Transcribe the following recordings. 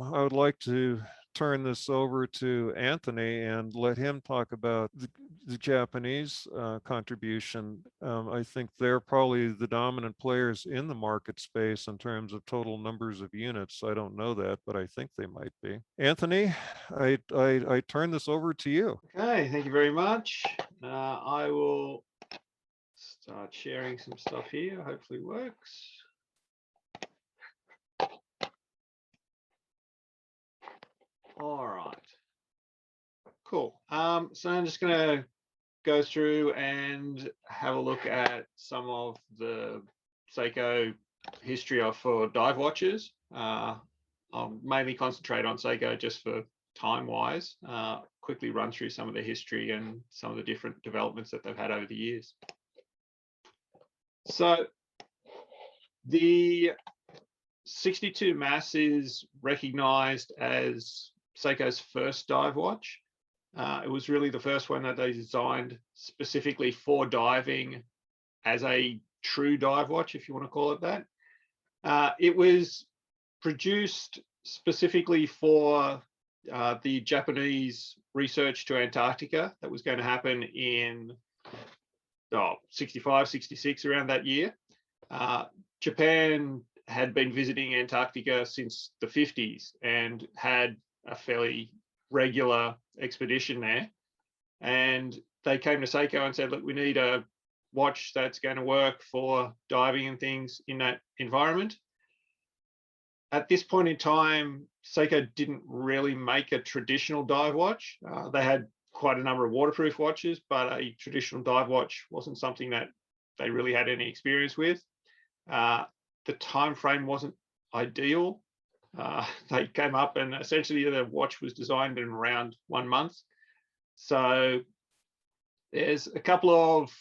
I would like to turn this over to Anthony and let him talk about the Japanese contribution. I think they're probably the dominant players in the market space in terms of total numbers of units. I don't know that, but I think they might be. Anthony, I turn this over to you. Okay, thank you very much. I will start sharing some stuff here. Hopefully it works. All right. Cool. So I'm just going to go through and have a look at some of the Seiko history for dive watches. I'll mainly concentrate on Seiko just for time-wise. Quickly run through some of the history and some of the different developments that they've had over the years. So the 62 Mass is recognized as Seiko's first dive watch. It was really the first one that they designed specifically for diving as a true dive watch, if you want to call it that. It was produced specifically for the Japanese research to Antarctica that was going to happen in 65, 66, around that year. Japan had been visiting Antarctica since the 50s and had a fairly regular expedition there. And they came to Seiko and said, look, we need a watch that's going to work for diving and things in that environment. At this point in time, Seiko didn't really make a traditional dive watch. They had quite a number of waterproof watches, but a traditional dive watch wasn't something that they really had any experience with. The time frame wasn't ideal. They came up and essentially the watch was designed in around 1 month. So there's a couple of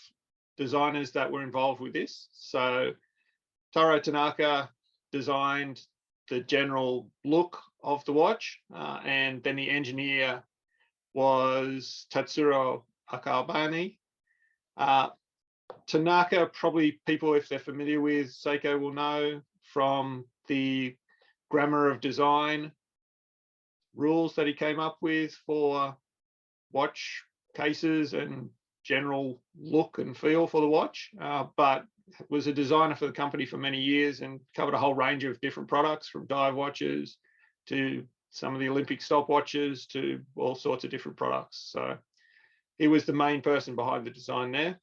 designers that were involved with this. So Taro Tanaka designed the general look of the watch, and then the engineer was Tatsuro Akabane. Tanaka, probably people, if they're familiar with Seiko, will know from the grammar of design rules that he came up with for watch cases and general look and feel for the watch, but was a designer for the company for many years and covered a whole range of different products, from dive watches to some of the Olympic stopwatches to all sorts of different products. So he was the main person behind the design there.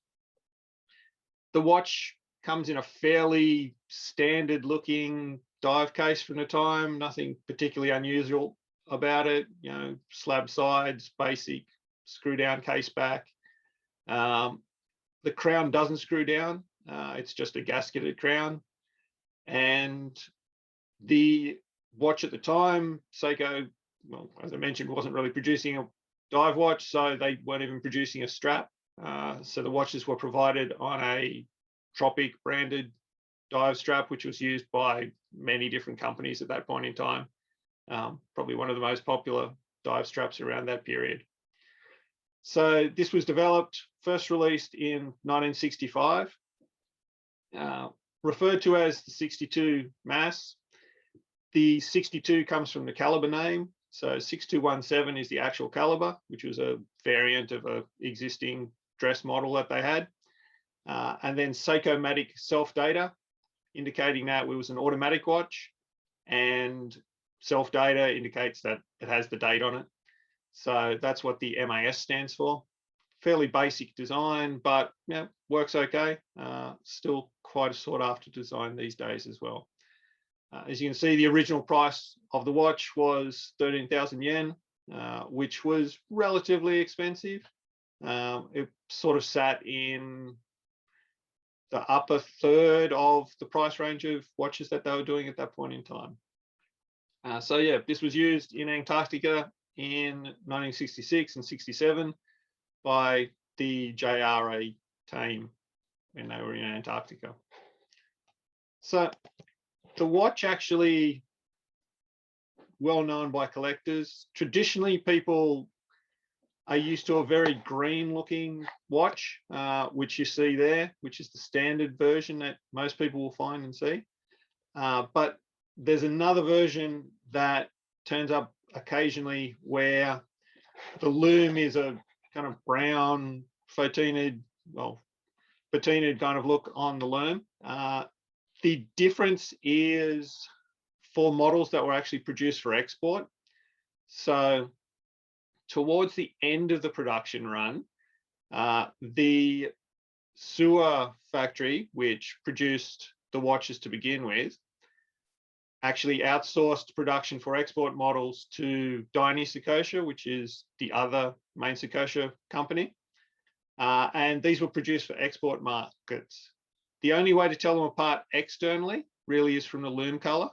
The watch comes in a fairly standard looking dive case from the time, nothing particularly unusual about it, you know, slab sides, basic screw down case back. The crown doesn't screw down, it's just a gasketed crown. And the watch at the time, Seiko, well, as I mentioned, wasn't really producing a dive watch, so they weren't even producing a strap. So the watches were provided on a Tropic branded dive strap, which was used by many different companies at that point in time. Probably one of the most popular dive straps around that period. So this was developed, first released in 1965, referred to as the 62 Mass. The 62 comes from the caliber name. So 6217 is the actual caliber, which was a variant of an existing dress model that they had. And then Seiko-matic self-data, indicating that it was an automatic watch, and self-data indicates that it has the date on it. So that's what the MAS stands for. Fairly basic design, but yeah, works okay. Still quite a sought-after design these days as well. As you can see, the original price of the watch was 13,000 yen, which was relatively expensive. It sort of sat in the upper third of the price range of watches that they were doing at that point in time. So yeah, this was used in Antarctica in 1966 and 67 by the JRA team when they were in Antarctica. So the watch actually well known by collectors. Traditionally, people are used to a very green looking watch, which you see there, which is the standard version that most people will find and see. But there's another version that turns up occasionally where the loom is a kind of brown patinaed kind of look on the loom. The difference is for models that were actually produced for export. So towards the end of the production run, the Scuba factory, which produced the watches to begin with, actually outsourced production for export models to Daini Seiko, which is the other main Seiko company. And these were produced for export markets. The only way to tell them apart externally really is from the loom color.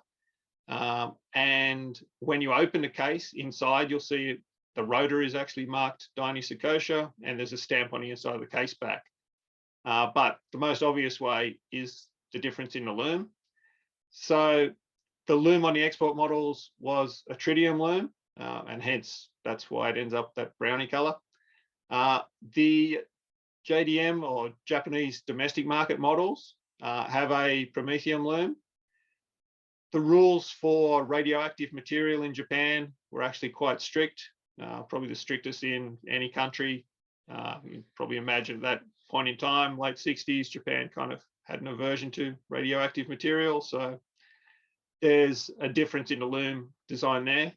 And when you open the case inside, you'll see the rotor is actually marked Daini Seiko, and there's a stamp on the inside of the case back. But the most obvious way is the difference in the loom. So the loom on the export models was a tritium loom, and hence that's why it ends up that brownie color. The JDM, or Japanese domestic market models, have a promethium loom. The rules for radioactive material in Japan were actually quite strict, probably the strictest in any country. You can probably imagine at that point in time, late 60s, Japan kind of had an aversion to radioactive material. So there's a difference in the loom design there.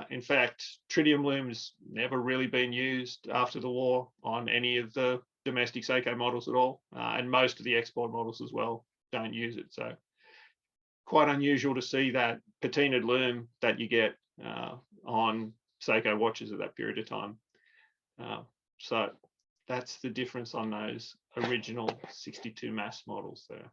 In fact, tritium looms never really been used after the war on any of the domestic Seiko models at all. And most of the export models as well don't use it. So quite unusual to see that patinaed loom that you get on Seiko watches at that period of time. So that's the difference on those original 62 mass models there.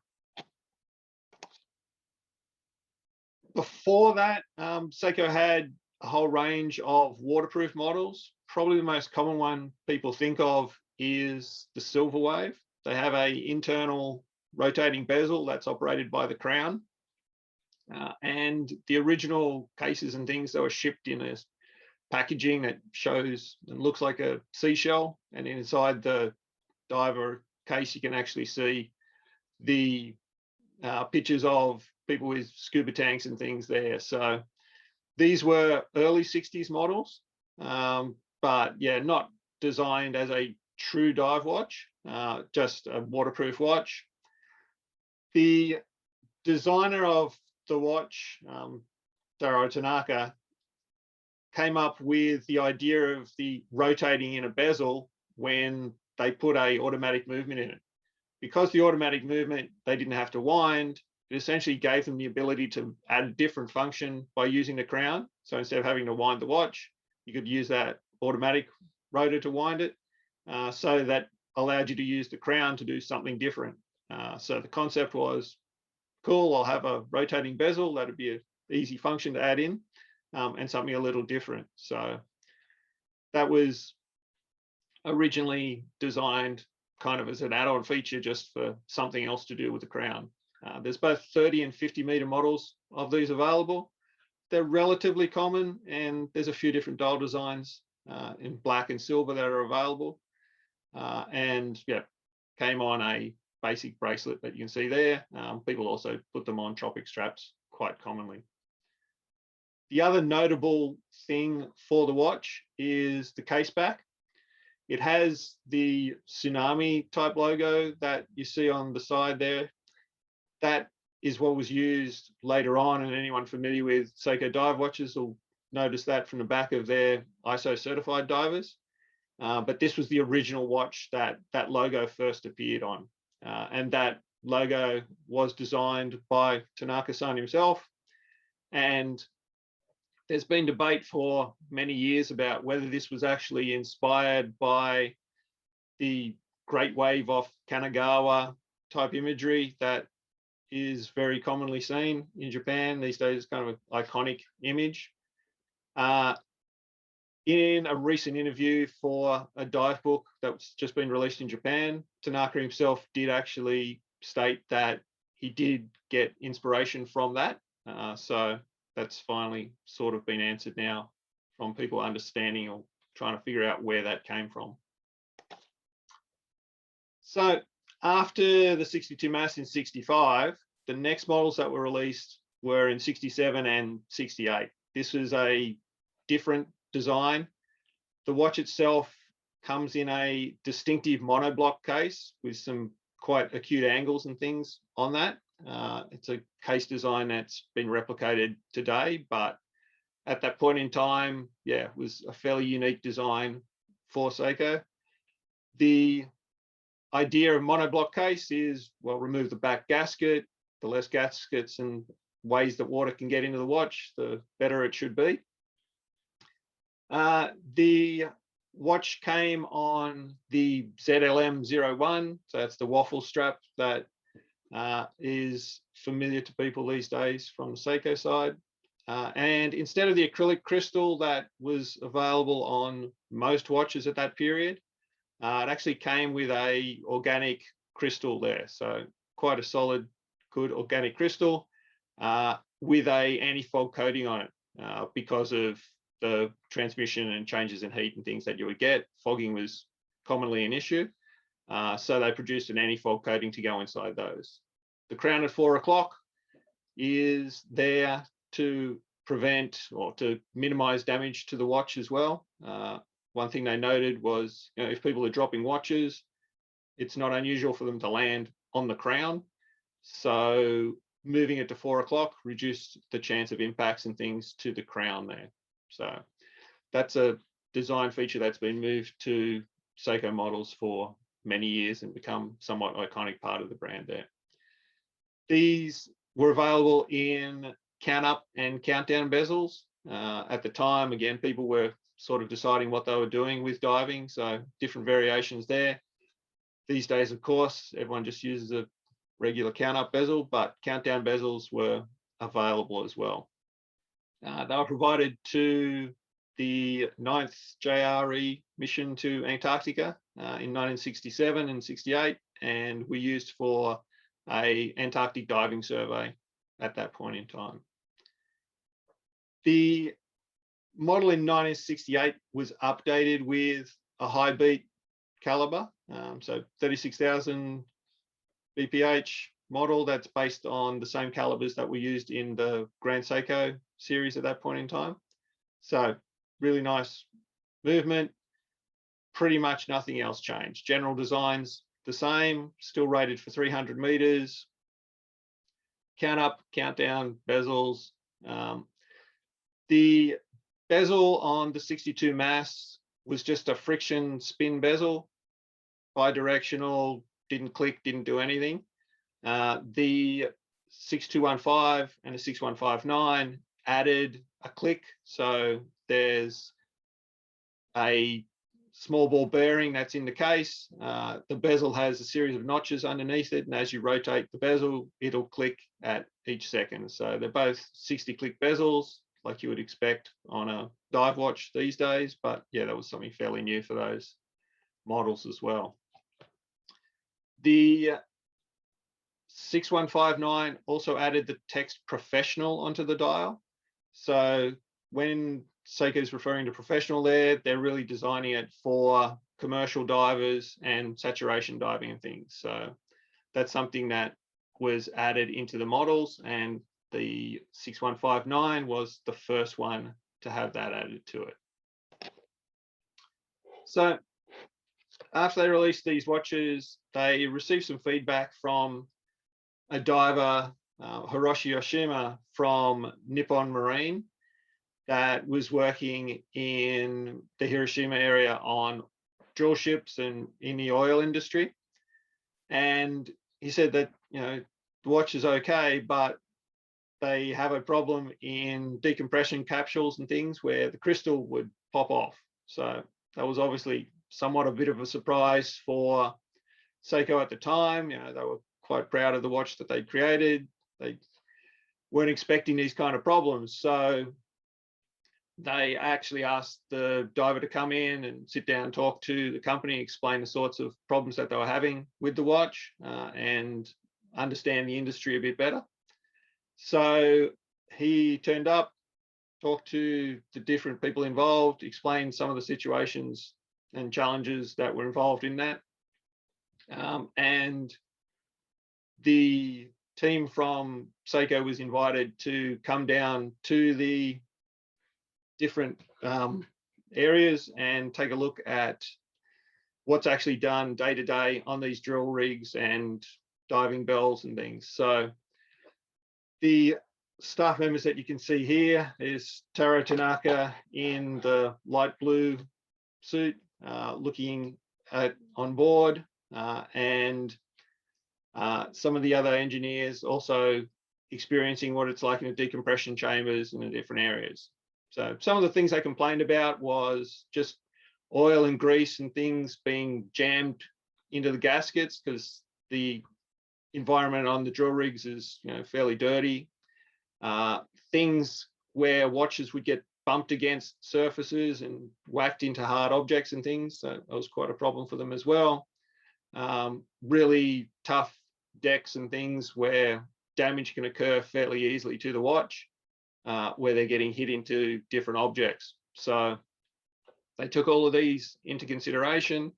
Before that, Seiko had a whole range of waterproof models. Probably the most common one people think of is the Silver Wave. They have an internal rotating bezel that's operated by the crown. And the original cases and things that were shipped in a packaging that shows and looks like a seashell, and inside the diver case you can actually see the pictures of people with scuba tanks and things there. So these were early 60s models, but yeah, not designed as a true dive watch, just a waterproof watch. The designer of the watch, Taro Tanaka, came up with the idea of the rotating in a bezel when they put a automatic movement in it. Because the automatic movement, they didn't have to wind, it essentially gave them the ability to add a different function by using the crown. So instead of having to wind the watch, you could use that automatic rotor to wind it. So that allowed you to use the crown to do something different. So the concept was, cool, I'll have a rotating bezel, that'd be an easy function to add in, and something a little different. So that was originally designed kind of as an add-on feature just for something else to do with the crown. There's both 30 and 50 meter models of these available. They're relatively common, and there's a few different dial designs in black and silver that are available. And yeah, came on a basic bracelet that you can see there. People also put them on tropic straps quite commonly. The other notable thing for the watch is the case back. It has the tsunami type logo that you see on the side there. That is what was used later on, and anyone familiar with Seiko Dive Watches will notice that from the back of their ISO certified divers. But this was the original watch that that logo first appeared on. And that logo was designed by Tanaka-san himself. And there's been debate for many years about whether this was actually inspired by the Great Wave off Kanagawa type imagery that is very commonly seen in Japan these days. It's kind of an iconic image. In a recent interview for a dive book that's just been released in Japan, Tanaka himself did actually state that he did get inspiration from that. So that's finally sort of been answered now from people understanding or trying to figure out where that came from. So after the 62 mass in 65, the next models that were released were in 67 and 68. this is a different design. The watch itself comes in a distinctive monoblock case with some quite acute angles and things on that. It's a case design that's been replicated today, but at that point in time, yeah, it was a fairly unique design for Seiko. The idea of monoblock case is, well, remove the back gasket. The less gaskets and ways that water can get into the watch, the better it should be. The watch came on the ZLM01, so that's the waffle strap that is familiar to people these days from the Seiko side. And instead of the acrylic crystal that was available on most watches at that period, it actually came with a organic crystal there. So quite a solid, good organic crystal with a anti-fog coating on it because of the transmission and changes in heat and things that you would get. Fogging was commonly an issue. So they produced an anti-fog coating to go inside those. The crown at 4 o'clock is there to prevent or to minimize damage to the watch as well. One thing they noted was, if people are dropping watches, it's not unusual for them to land on the crown. So moving it to 4 o'clock reduced the chance of impacts and things to the crown there. So that's a design feature that's been moved to Seiko models for many years and become somewhat iconic part of the brand there. These were available in count up and countdown bezels. At the time, again, people were sort of deciding what they were doing with diving, so different variations there. These days, of course, everyone just uses a regular count up bezel, but countdown bezels were available as well. They were provided to the 9th JRE mission to Antarctica in 1967 and 68, and were used for an Antarctic diving survey at that point in time. The model in 1968 was updated with a high beat caliber, so 36,000 BPH model that's based on the same calibers that were used in the Grand Seiko series at that point in time. So really nice movement. Pretty much nothing else changed. General designs the same, still rated for 300 meters. Count up, count down bezels. The bezel on the 62 mass was just a friction spin bezel, bi-directional, didn't click, didn't do anything. The 6215 and the 6159 added a click, so there's a small ball bearing that's in the case. The bezel has a series of notches underneath it, and as you rotate the bezel, it'll click at each second. So they're both 60 click bezels, like you would expect on a dive watch these days, but yeah, that was something fairly new for those models as well. The 6159 also added the text professional onto the dial. So when Seiko is referring to professional there, they're really designing it for commercial divers and saturation diving and things. So that's something that was added into the models, and the 6159 was the first one to have that added to it. So after they released these watches, they received some feedback from a diver, Hiroshi Yoshima from Nippon Marine, that was working in the Hiroshima area on drill ships and in the oil industry. And he said that, the watch is okay, but they have a problem in decompression capsules and things where the crystal would pop off. So that was obviously somewhat a bit of a surprise for Seiko at the time. They were quite proud of the watch that they created. They weren't expecting these kind of problems. So they actually asked the diver to come in and sit down, talk to the company, explain the sorts of problems that they were having with the watch, and understand the industry a bit better. So he turned up, talked to the different people involved, explained some of the situations and challenges that were involved in that. And the team from Seiko was invited to come down to the different areas and take a look at what's actually done day to day on these drill rigs and diving bells and things. So the staff members that you can see here is Taro Tanaka in the light blue suit, looking at on board, and some of the other engineers also experiencing what it's like in the decompression chambers in the different areas. So some of the things they complained about was just oil and grease and things being jammed into the gaskets because the environment on the drill rigs is, you know, fairly dirty. Things where watches would get bumped against surfaces and whacked into hard objects and things. So that was quite a problem for them as well. Really tough decks and things where damage can occur fairly easily to the watch, where they're getting hit into different objects. So they took all of these into consideration.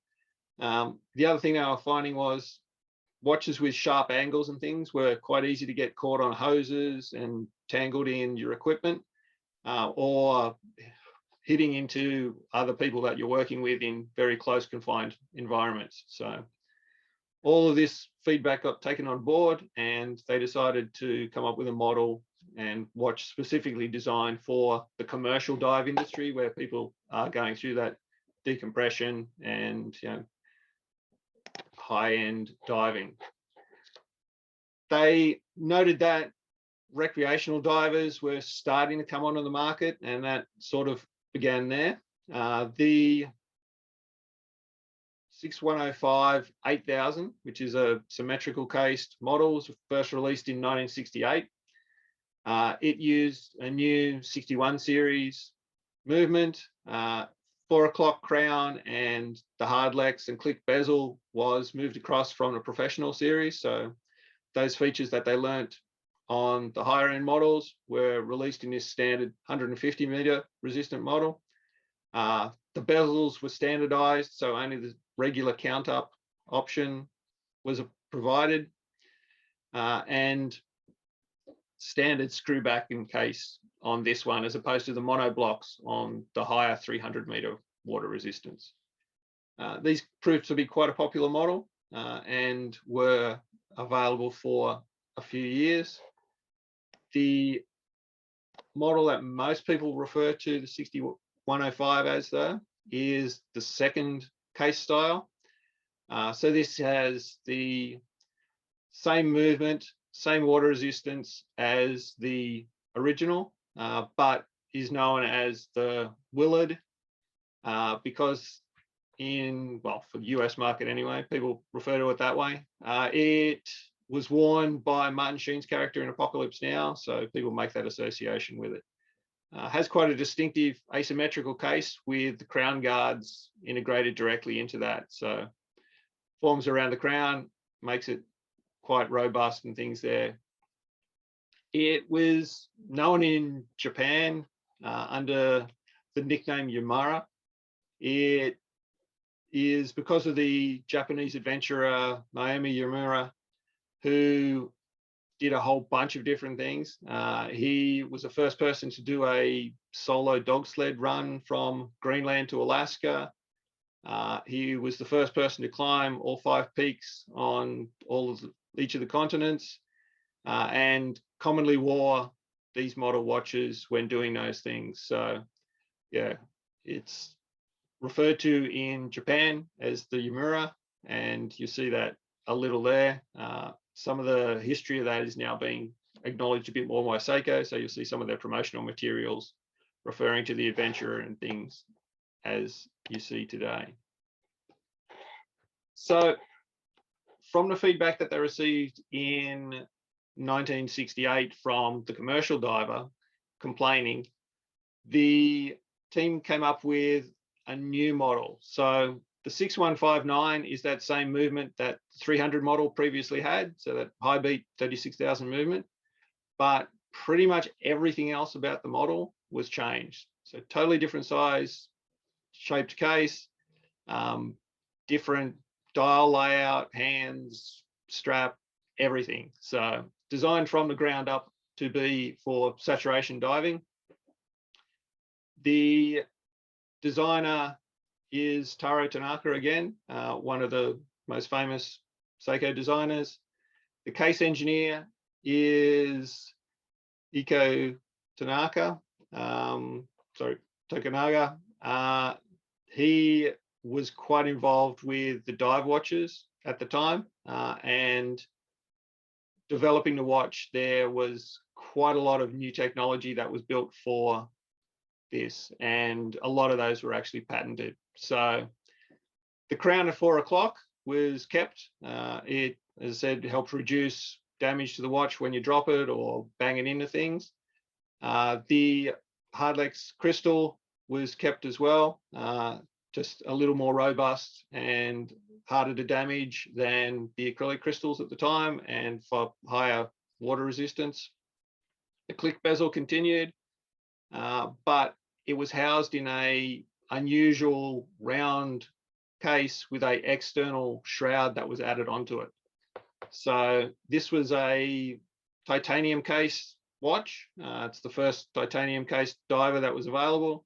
The other thing they were finding was watches with sharp angles and things were quite easy to get caught on hoses and tangled in your equipment, or hitting into other people that you're working with in very close confined environments. So all of this feedback got taken on board and they decided to come up with a model and watch specifically designed for the commercial dive industry where people are going through that decompression and, you know, high-end diving. They noted that recreational divers were starting to come onto the market, and that sort of began there. The 6105 8000, which is a symmetrical cased model, was first released in 1968. It used a new 61 series movement, 4 o'clock crown, and the hardlex and click bezel was moved across from a professional series. So those features that they learnt on the higher end models were released in this standard 150 meter resistant model. The bezels were standardized, so only the regular count up option was provided, and standard screw back in case on this one, as opposed to the mono blocks on the higher 300 meter water resistance. These proved to be quite a popular model, and were available for a few years. The model that most people refer to the 6105 as, though, is the second case style. So this has the same movement, same water resistance as the original, but is known as the Willard, because well, for the US market anyway, people refer to it that way. It was worn by Martin Sheen's character in Apocalypse Now, so people make that association with it. Has quite a distinctive asymmetrical case with the crown guards integrated directly into that. So forms around the crown, makes it quite robust and things there. It was known in Japan under the nickname Yamara. It is because of the Japanese adventurer Naomi Yamura, who did a whole bunch of different things. He was the first person to do a solo dog sled run from Greenland to Alaska. He was the first person to climb all 5 peaks on each of the continents, and commonly wore these model watches when doing those things. So yeah, it's referred to in Japan as the Yamura, and you see that a little there. Some of the history of that is now being acknowledged a bit more by Seiko, so you'll see some of their promotional materials referring to the adventurer and things as you see today. So from the feedback that they received in 1968 from the commercial diver complaining, the team came up with a new model. So the 6159 is that same movement that 300 model previously had, so that high beat 36,000 movement, but pretty much everything else about the model was changed. So totally different size, shaped case, different dial layout, hands, strap, everything. So designed from the ground up to be for saturation diving. The designer is Taro Tanaka again, one of the most famous Seiko designers. The case engineer is Iko Tanaka, Tokunaga. He was quite involved with the dive watches at the time, and developing the watch. There was quite a lot of new technology that was built for this, and a lot of those were actually patented. So the crown at 4 o'clock was kept. It, as I said, helps reduce damage to the watch when you drop it or bang it into things. The Hardlex crystal was kept as well, just a little more robust and harder to damage than the acrylic crystals at the time, and for higher water resistance. The click bezel continued, but it was housed in a unusual round case with a external shroud that was added onto it. So this was a titanium case watch. It's the first titanium case diver that was available.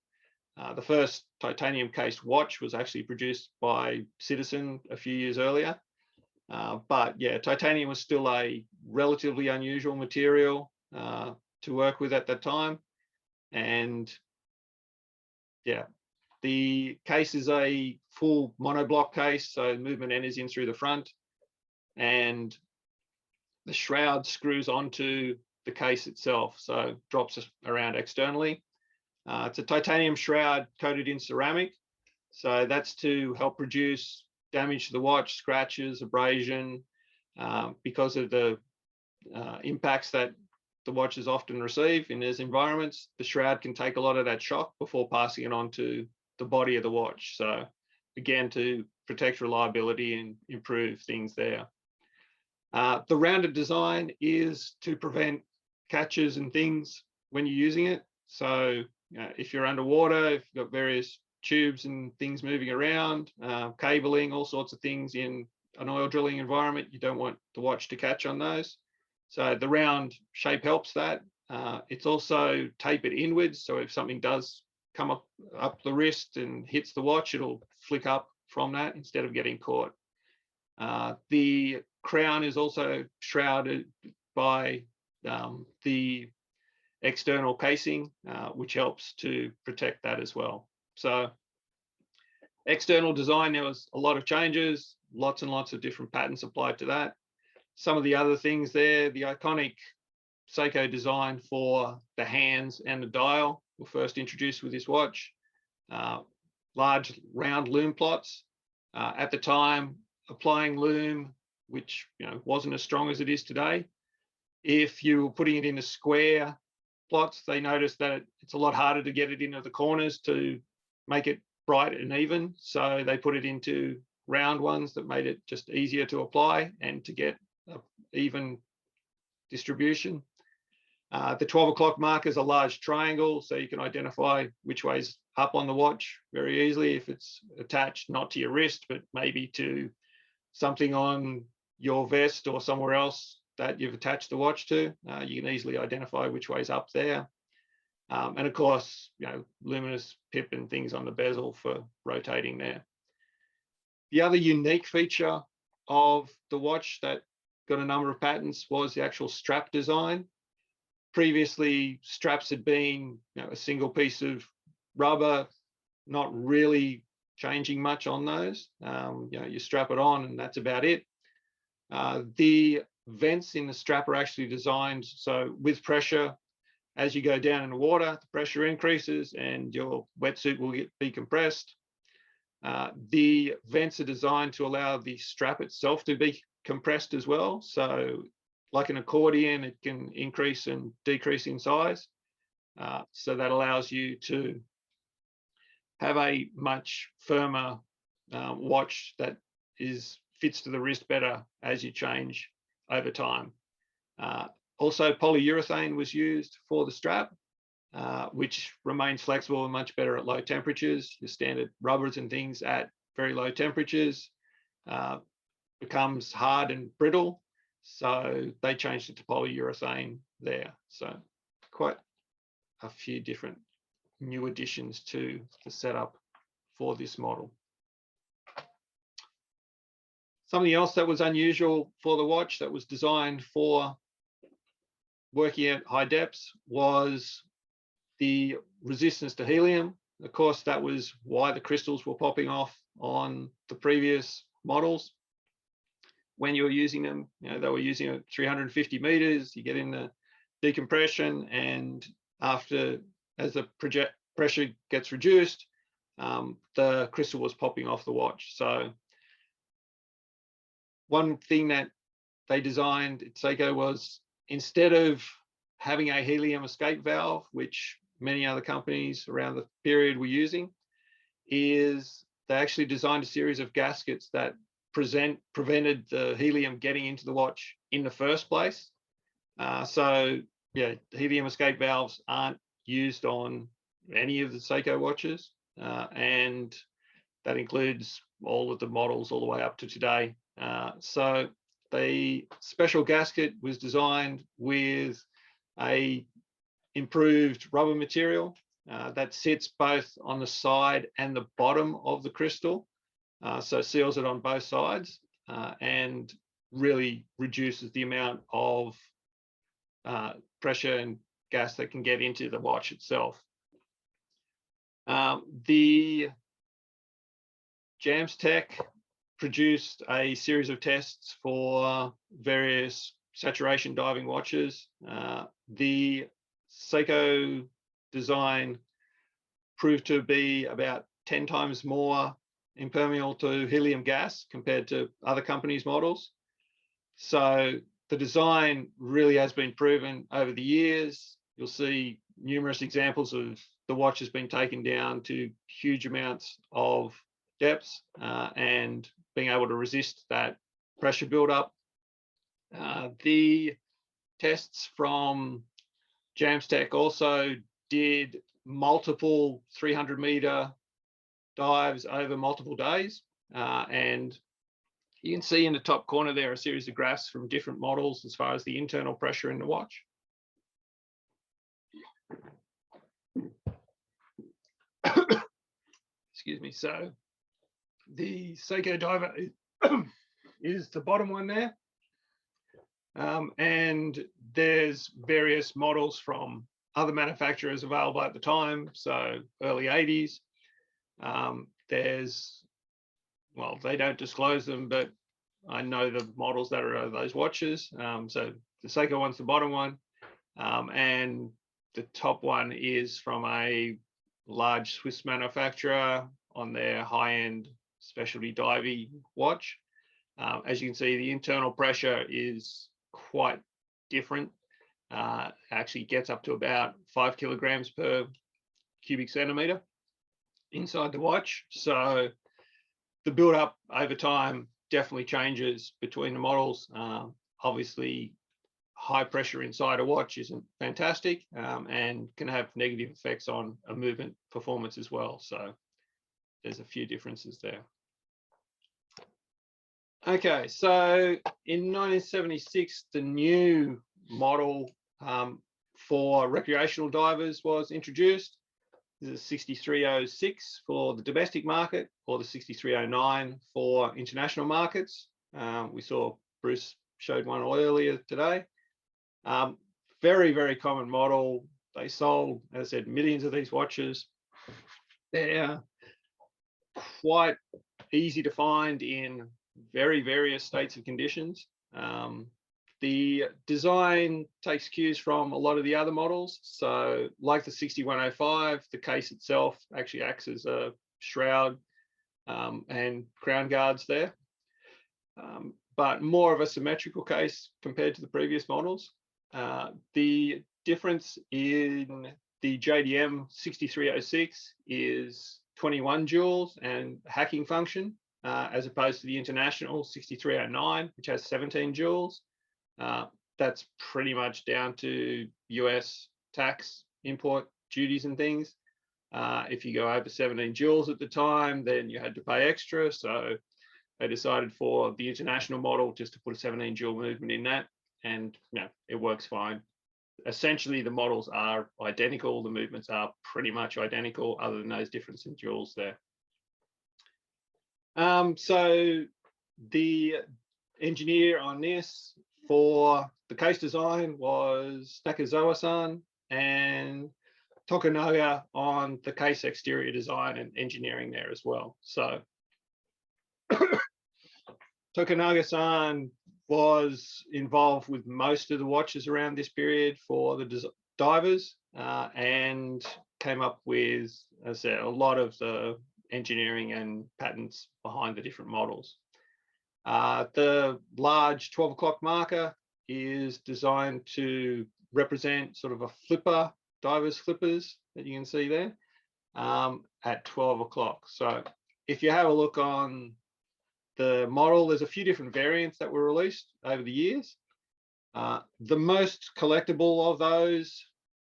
The first titanium case watch was actually produced by Citizen a few years earlier. But yeah, titanium was still a relatively unusual material to work with at that time. And yeah, the case is a full monoblock case, so movement enters in through the front, and the shroud screws onto the case itself, so drops around externally. It's a titanium shroud coated in ceramic, so that's to help reduce damage to the watch, scratches, abrasion, because of the impacts that the watches often receive in those environments. The shroud can take a lot of that shock before passing it on to the body of the watch. So again, to protect reliability and improve things there. The rounded design is to prevent catches and things when you're using it. So if you're underwater, if you've got various tubes and things moving around, cabling, all sorts of things in an oil drilling environment, you don't want the watch to catch on those. So the round shape helps that. It's also tapered inwards, so if something does come up the wrist and hits the watch, it'll flick up from that instead of getting caught. The crown is also shrouded by the external casing, which helps to protect that as well. So external design, there was a lot of changes, lots and lots of different patterns applied to that. Some of the other things there, the iconic Seiko design for the hands and the dial were first introduced with this watch. Large round loom plots. At the time, applying loom, which wasn't as strong as it is today, if you were putting it in a square plots, they noticed that it's a lot harder to get it into the corners to make it bright and even. So they put it into round ones that made it just easier to apply and to get even distribution. The 12 o'clock marker is a large triangle, so you can identify which way's up on the watch very easily if it's attached not to your wrist, but maybe to something on your vest or somewhere else that you've attached the watch to. You can easily identify which way's up there. And of course, luminous pip and things on the bezel for rotating there. The other unique feature of the watch that got a number of patents was the actual strap design. Previously, straps had been a single piece of rubber, not really changing much on those. You strap it on and that's about it. The vents in the strap are actually designed so with pressure, as you go down in the water, the pressure increases and your wetsuit will be compressed. The vents are designed to allow the strap itself to be compressed as well. So like an accordion, it can increase and decrease in size. So that allows you to have a much firmer watch that fits to the wrist better as you change over time. Also, polyurethane was used for the strap, which remains flexible and much better at low temperatures. Your standard rubbers and things at very low temperatures becomes hard and brittle. So they changed it to polyurethane there. So quite a few different new additions to the setup for this model. Something else that was unusual for the watch that was designed for working at high depths was the resistance to helium. Of course, that was why the crystals were popping off on the previous models. When you were using them, you know, they were using it 350 meters, you get in the decompression, and after, as the pressure gets reduced, the crystal was popping off the watch. So one thing that they designed at Seiko was, instead of having a helium escape valve, which many other companies around the period were using, is they actually designed a series of gaskets that prevented the helium getting into the watch in the first place. So yeah, helium escape valves aren't used on any of the Seiko watches, and that includes all of the models all the way up to today. So the special gasket was designed with a improved rubber material that sits both on the side and the bottom of the crystal, so seals it on both sides, and really reduces the amount of pressure and gas that can get into the watch itself. The Jamstec produced a series of tests for various saturation diving watches. The Seiko design proved to be about 10 times more impermeable to helium gas compared to other companies' models. So the design really has been proven over the years. You'll see numerous examples of the watch has been taken down to huge amounts of depths and being able to resist that pressure buildup. The tests from Jamstec also did multiple 300-meter dives over multiple days, and you can see in the top corner there a series of graphs from different models as far as the internal pressure in the watch. Excuse me. So the Seiko Diver is the bottom one there, and there's various models from other manufacturers available at the time, so early 80s. There's, well, they don't disclose them, but I know the models that are those watches. So the Seiko one's the bottom one, and the top one is from a large Swiss manufacturer on their high-end specialty diving watch. As you can see, the internal pressure is quite different. Actually gets up to about 5 kilograms per cubic centimeter inside the watch. So the build-up over time definitely changes between the models. Obviously, high pressure inside a watch isn't fantastic, and can have negative effects on a movement performance as well. So there's a few differences there. Okay, so in 1976, the new model for recreational divers was introduced. This is 6306 for the domestic market, or the 6309 for international markets. We saw Bruce showed one earlier today. Very, very common model. They sold, as I said, millions of these watches. They're quite easy to find in very various states of conditions. The design takes cues from a lot of the other models. So like the 6105, the case itself actually acts as a shroud and crown guards there, but more of a symmetrical case compared to the previous models. The difference in the JDM 6306 is 21 joules and hacking function, as opposed to the international 6309, which has 17 joules. That's pretty much down to US tax, import duties and things. If you go over 17 joules at the time, then you had to pay extra. So they decided for the international model just to put a 17 joule movement in that, and you know, it works fine. essentially the models are identical. The movements are pretty much identical, other than those difference in jewels there. So the engineer on this for the case design was Nakazawa-san, and Tokunaga on the case exterior design and engineering there as well. So Tokunaga-san was involved with most of the watches around this period for the divers, and came up with, as I said, a lot of the engineering and patents behind the different models. The large 12 o'clock marker is designed to represent sort of a flipper, divers flippers that you can see there, at 12 o'clock. So if you have a look on the model, there's a few different variants that were released over the years. The most collectible of those,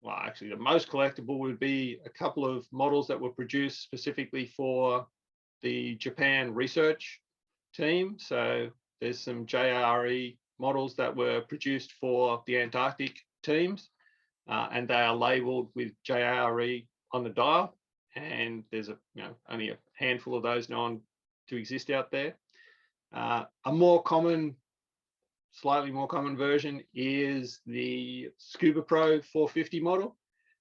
well, actually the most collectible would be a couple of models that were produced specifically for the Japan research team. So there's some JRE models that were produced for the Antarctic teams, and they are labeled with JRE on the dial. And there's only a handful of those known to exist out there. A more common, slightly more common version is the Scuba Pro 450 model.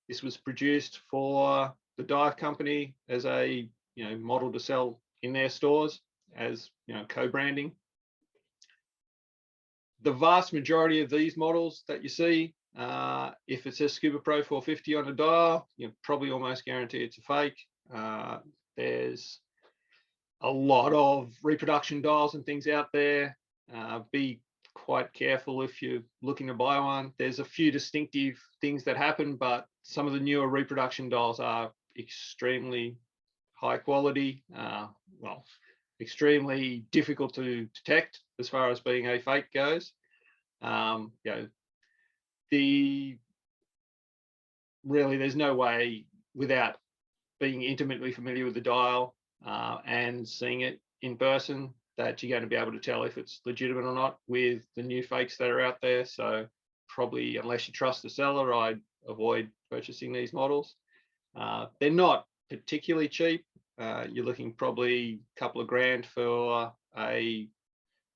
This was produced for the dive company as a model to sell in their stores as co-branding. The vast majority of these models that you see, if it says Scuba Pro 450 on the dial, you probably almost guarantee it's a fake. There's a lot of reproduction dials and things out there. Be quite careful if you're looking to buy one. There's a few distinctive things that happen, but some of the newer reproduction dials are extremely high quality, well, extremely difficult to detect as far as being a fake goes. Really, there's no way without being intimately familiar with the dial and seeing it in person that you're going to be able to tell if it's legitimate or not with the new fakes that are out there. So probably, unless you trust the seller, I'd avoid purchasing these models. They're not particularly cheap. You're looking probably a couple of grand for a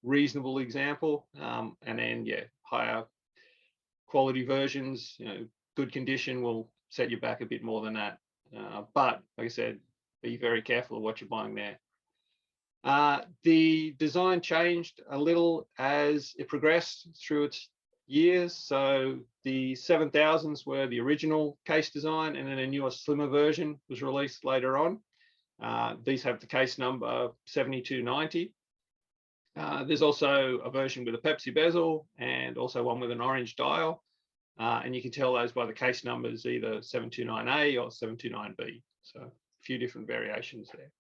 reasonable example, and then higher quality versions, good condition, will set you back a bit more than that. But like I said, be very careful of what you're buying there. The design changed a little as it progressed through its years. So the 7000s were the original case design, and then a newer, slimmer version was released later on. These have the case number 7290. There's also a version with a Pepsi bezel and also one with an orange dial. And you can tell those by the case numbers, either 729A or 729B. So a few different variations there.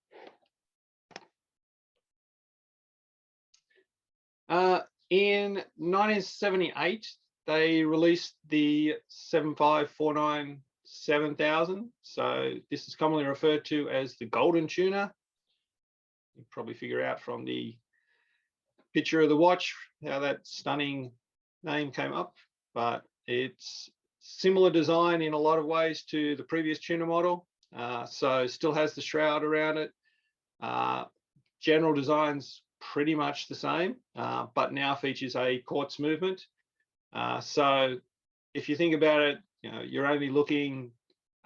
In 1978, they released the 7549 7000. So this is commonly referred to as the golden tuna. You probably figure out from the picture of the watch how that stunning name came up, but it's similar design in a lot of ways to the previous tuna model. So still has the shroud around it. General design's pretty much the same, but now features a quartz movement. So if you think about it, you're only looking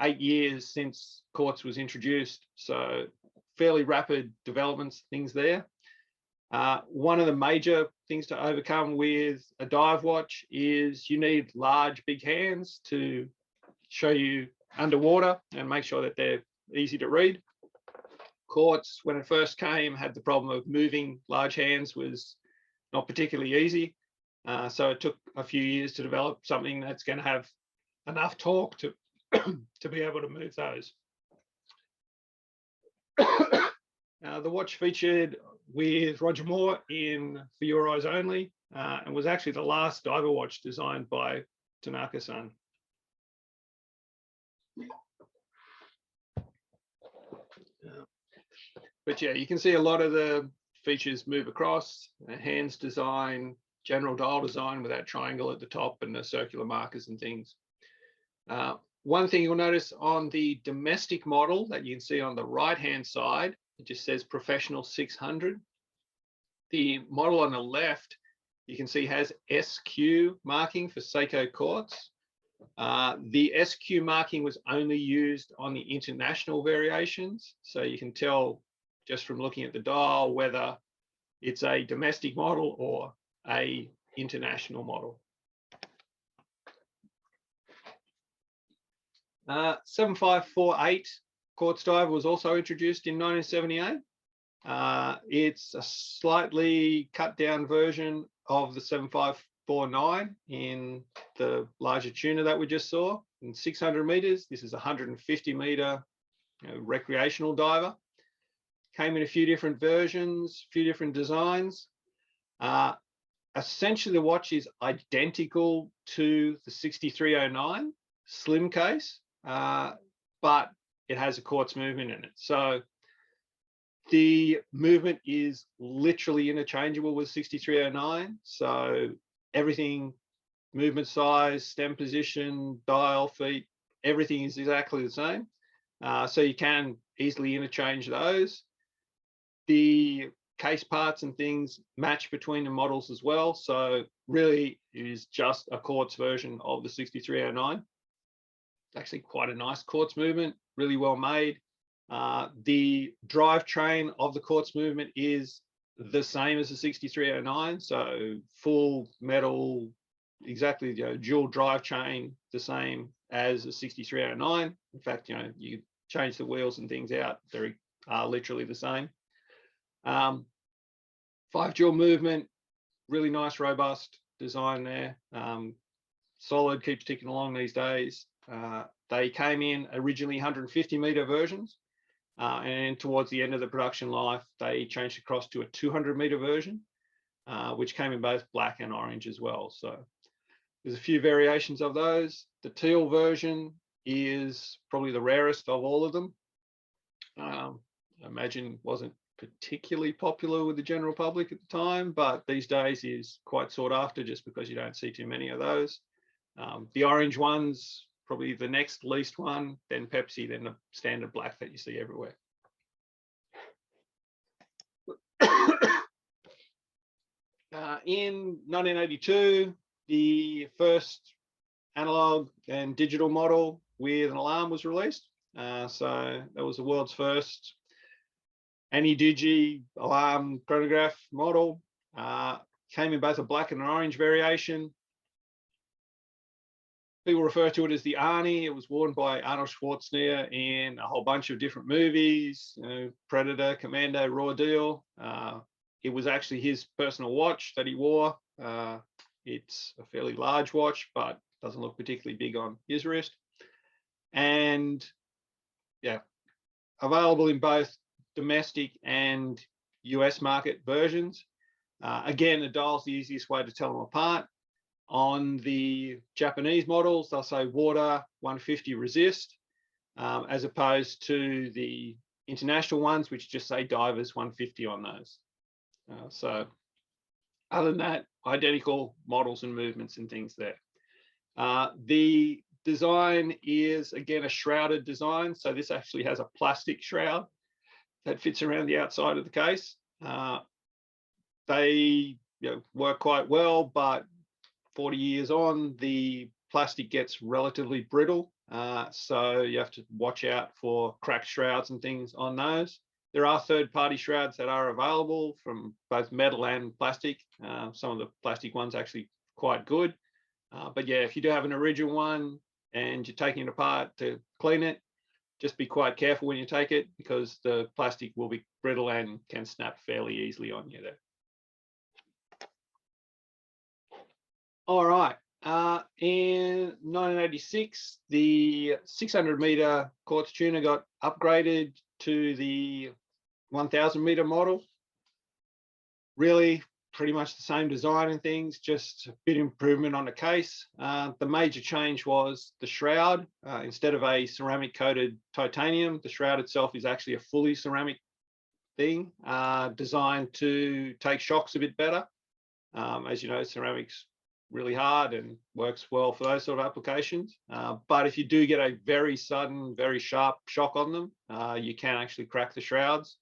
8 years since quartz was introduced, so fairly rapid developments, things there. One of the major things to overcome with a dive watch is you need large, big hands to show you underwater and make sure that they're easy to read. Quartz, when it first came, had the problem of moving large hands was not particularly easy. So it took a few years to develop something that's going to have enough torque to to be able to move those. The watch featured with Roger Moore in For Your Eyes Only, and was actually the last diver watch designed by Tanaka-san. But yeah, you can see a lot of the features move across. Hands design general dial design with that triangle at the top and the circular markers and things. One thing you'll notice on the domestic model that you can see on the right-hand side, it just says Professional 600. The model on the left, you can see has SQ marking for Seiko Quartz. The SQ marking was only used on the international variations. So you can tell just from looking at the dial whether it's a domestic model or a international model. 7548 Quartz Dive was also introduced in 1978. It's a slightly cut down version of the 7549 in the larger Tuna that we just saw in 600 meters. This is a 150 meter recreational diver. Came in a few different versions, a few different designs. Essentially, the watch is identical to the 6309 slim case, but it has a quartz movement in it. So the movement is literally interchangeable with 6309. So everything, movement size, stem position, dial, feet, everything is exactly the same. So you can easily interchange those. The case parts and things match between the models as well. So really it is just a quartz version of the 6309. It's actually quite a nice quartz movement, really well made. The drivetrain of the quartz movement is the same as the 6309. So full metal, exactly, dual drivetrain, the same as the 6309. In fact, you change the wheels and things out, they are literally the same. 5 jewel movement, really nice, robust design there. Solid, keeps ticking along these days. They came in originally 150 meter versions, and towards the end of the production life, they changed across to a 200 meter version, which came in both black and orange as well. So there's a few variations of those. The teal version is probably the rarest of all of them. I imagine wasn't particularly popular with the general public at the time, but these days is quite sought after just because you don't see too many of those. The orange one's probably the next least one, then Pepsi, then the standard black that you see everywhere. In 1982, the first analog and digital model with an alarm was released. So that was the world's first Ani-Digi alarm chronograph model. Came in both a black and an orange variation. People refer to it as the Arnie. It was worn by Arnold Schwarzenegger in a whole bunch of different movies, Predator, Commando, Raw Deal. It was actually his personal watch that he wore. It's a fairly large watch, but doesn't look particularly big on his wrist. And yeah, available in both domestic and US market versions. Again, the dial's the easiest way to tell them apart. On the Japanese models, they'll say water 150 resist, as opposed to the international ones, which just say divers 150 on those. So other than that, identical models and movements and things there. The design is, again, a shrouded design. So this actually has a plastic shroud that fits around the outside of the case. They work quite well, but 40 years on, the plastic gets relatively brittle. So you have to watch out for cracked shrouds and things on those. There are third-party shrouds that are available from both metal and plastic. Some of the plastic ones actually quite good. But yeah, if you do have an original one and you're taking it apart to clean it, just be quite careful when you take it because the plastic will be brittle and can snap fairly easily on you there. All right. In 1986, the 600 meter Quartz Tuna got upgraded to the 1000 meter model. Really pretty much the same design and things, just a bit improvement on the case. The major change was the shroud. Instead of a ceramic coated titanium, the shroud itself is actually a fully ceramic thing, designed to take shocks a bit better. As you know, ceramics really hard and works well for those sort of applications. But if you do get a very sudden, very sharp shock on them, you can actually crack the shrouds.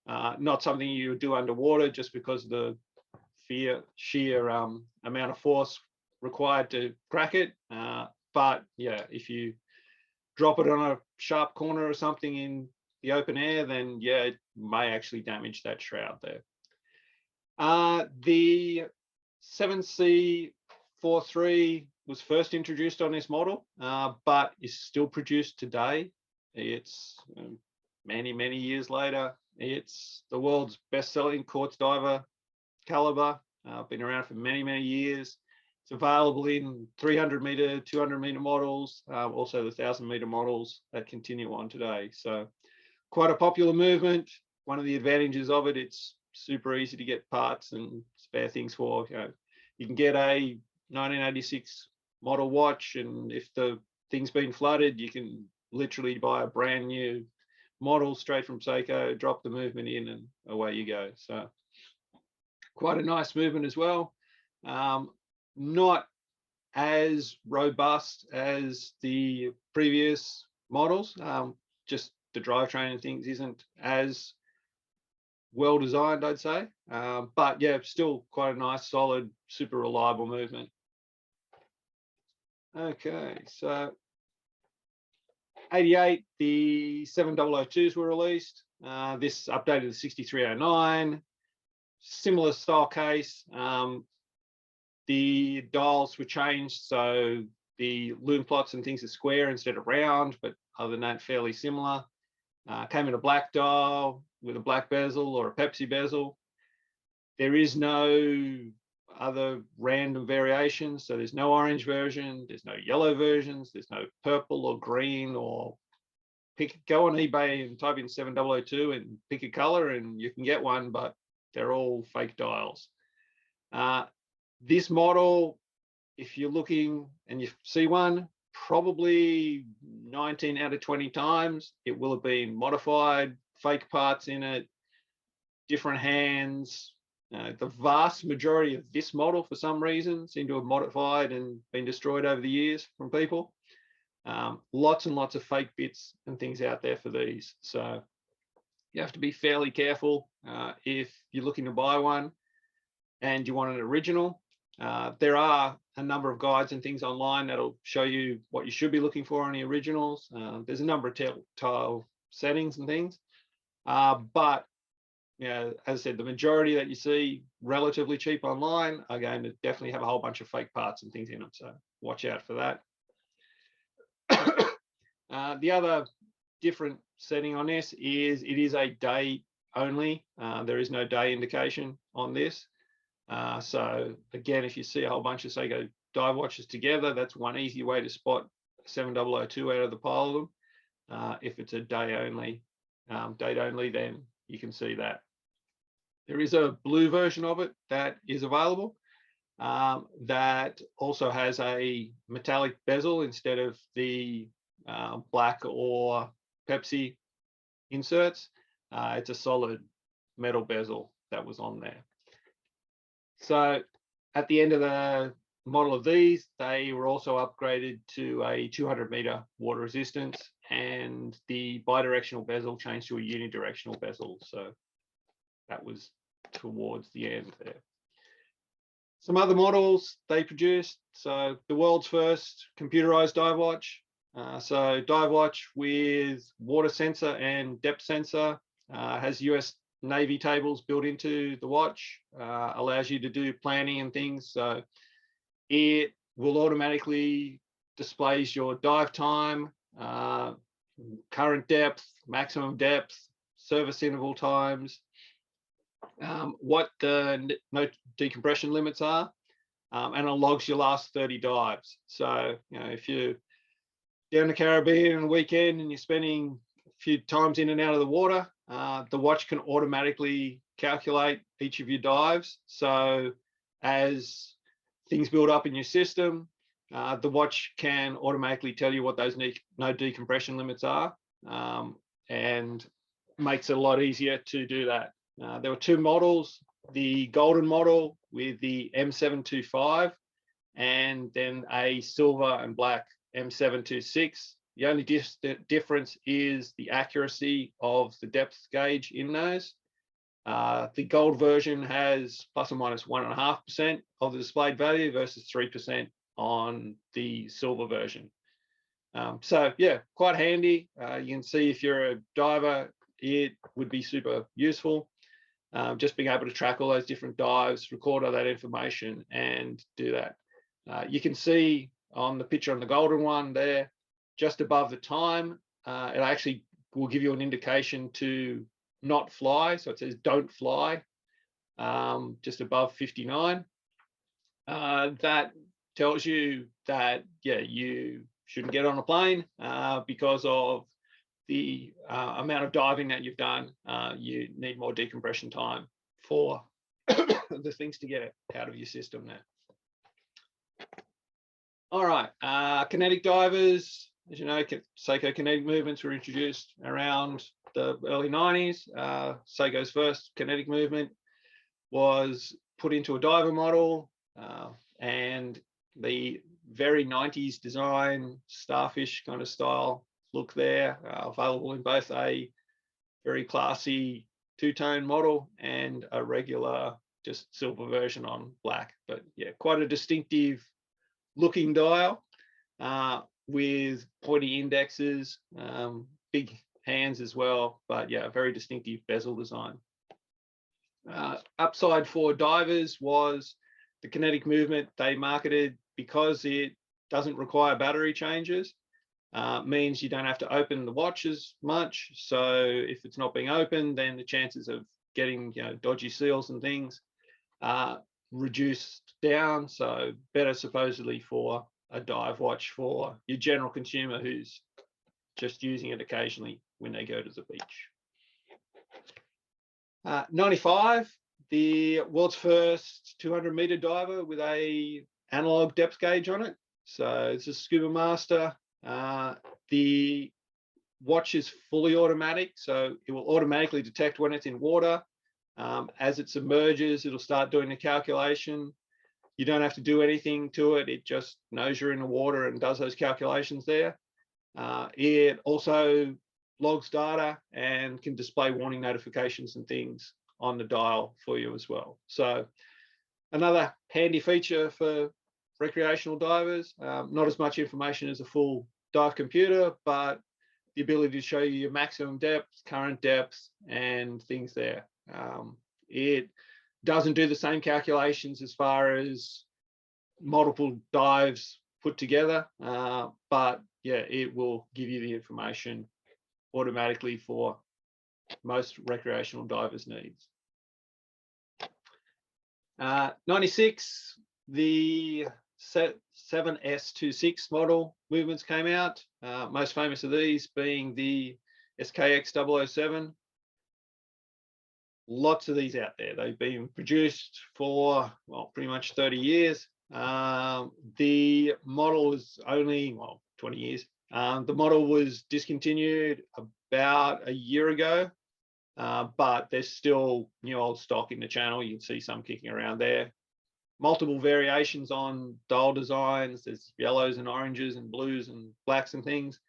Not something you do underwater just because of the sheer amount of force required to crack it. But yeah, if you drop it on a sharp corner or something in the open air, then yeah, it may actually damage that shroud there. The 7C43 was first introduced on this model, but is still produced today. It's many, many years later. It's the world's best-selling quartz diver caliber. Been around for many, many years. It's available in 300 meter, 200 meter models, also the 1,000 meter models that continue on today. So quite a popular movement. One of the advantages of it, it's super easy to get parts and spare things for. You can get a 1986 model watch, and if the thing's been flooded, you can literally buy a brand new model straight from Seiko, drop the movement in, and away you go. So quite a nice movement as well. Not as robust as the previous models. Just the drivetrain and things isn't as well designed, I'd say. But yeah, still quite a nice, solid, super reliable movement. Okay, so 88, the 7002s were released. This updated the 6309, similar style case. The dials were changed, so the lume plots and things are square instead of round, but other than that, fairly similar. Came in a black dial with a black bezel or a Pepsi bezel. There is no other random variations, so there's no orange version, there's no yellow versions, there's no purple or green, or go on eBay and type in 7002 and pick a color and you can get one, but they're all fake dials. This model, if you're looking and you see one, probably 19 out of 20 times, it will have been modified, fake parts in it, different hands. The vast majority of this model, for some reason, seem to have modified and been destroyed over the years from people. Lots and lots of fake bits and things out there for these. So you have to be fairly careful if you're looking to buy one and you want an original. There are a number of guides and things online that'll show you what you should be looking for on the originals. There's a number of telltale settings and things, but yeah, as I said, the majority that you see relatively cheap online are going to definitely have a whole bunch of fake parts and things in them, so watch out for that. The other different setting on this is it is a day only. There is no day indication on this. So again, if you see a whole bunch of Seiko dive watches together, that's one easy way to spot 7002 out of the pile of them. If it's a day only, date only, then you can see that. There is a blue version of it that is available that also has a metallic bezel instead of the black or Pepsi inserts. It's a solid metal bezel that was on there. So at the end of the model of these, they were also upgraded to a 200 meter water resistance, and the bidirectional bezel changed to a unidirectional bezel. So that was towards the end there. Some other models they produced. So the world's first computerized dive watch. So dive watch with water sensor and depth sensor, has US Navy tables built into the watch, allows you to do planning and things. So it will automatically displays your dive time, current depth, maximum depth, service interval times, what the no decompression limits are, and it logs your last 30 dives. So, you know, if you're down the Caribbean on a weekend and you're spending a few times in and out of the water, the watch can automatically calculate each of your dives. So as things build up in your system, the watch can automatically tell you what those no decompression limits are, and makes it a lot easier to do that. There were two models the golden model with the M725, and then a silver and black M726. The only difference is the accuracy of the depth gauge in those. The gold version has plus or minus 1.5% of the displayed value versus 3% on the silver version. So yeah, quite handy. You can see if you're a diver, it would be super useful. Just being able to track all those different dives, record all that information, and do that. You can see on the picture on the golden one there, just above the time, it actually will give you an indication to not fly. So it says don't fly, just above 59. That tells you that, yeah, you shouldn't get on a plane because of the amount of diving that you've done. You need more decompression time for the things to get out of your system there. All right, Kinetic Divers, as you know, Seiko Kinetic movements were introduced around the early 90s. Seiko's first kinetic movement was put into a diver model, and the very 90s design, starfish kind of style look there, available in both a very classy two-tone model and a regular just silver version on black. But yeah, quite a distinctive looking dial with pointy indexes, big hands as well, but yeah, very distinctive bezel design. Upside for divers was the kinetic movement they marketed, because it doesn't require battery changes, means you don't have to open the watch as much. So if it's not being opened, then the chances of getting, you know, dodgy seals and things reduced down. So better supposedly for a dive watch for your general consumer who's just using it occasionally when they go to the beach. 95, the world's first 200-meter diver with a analog depth gauge on it. So it's a Scuba Master. The watch is fully automatic, so it will automatically detect when it's in water. As it submerges, it'll start doing the calculation. You don't have to do anything to it. It just knows you're in the water and does those calculations there. It also logs data and can display warning notifications and things on the dial for you as well. So another handy feature for recreational divers. Not as much information as a full dive computer, but the ability to show you your maximum depth, current depth, and things there. It doesn't do the same calculations as far as multiple dives put together, but yeah, it will give you the information automatically for most recreational divers' needs. 96, the 7S26 model movements came out. Most famous of these being the SKX 007. Lots of these out there. They've been produced for, well, pretty much 30 years. The model is only, well, 20 years. The model was discontinued about a year ago, but there's still new old stock in the channel. You can see some kicking around there. Multiple variations on dial designs. There's yellows and oranges and blues and blacks and things,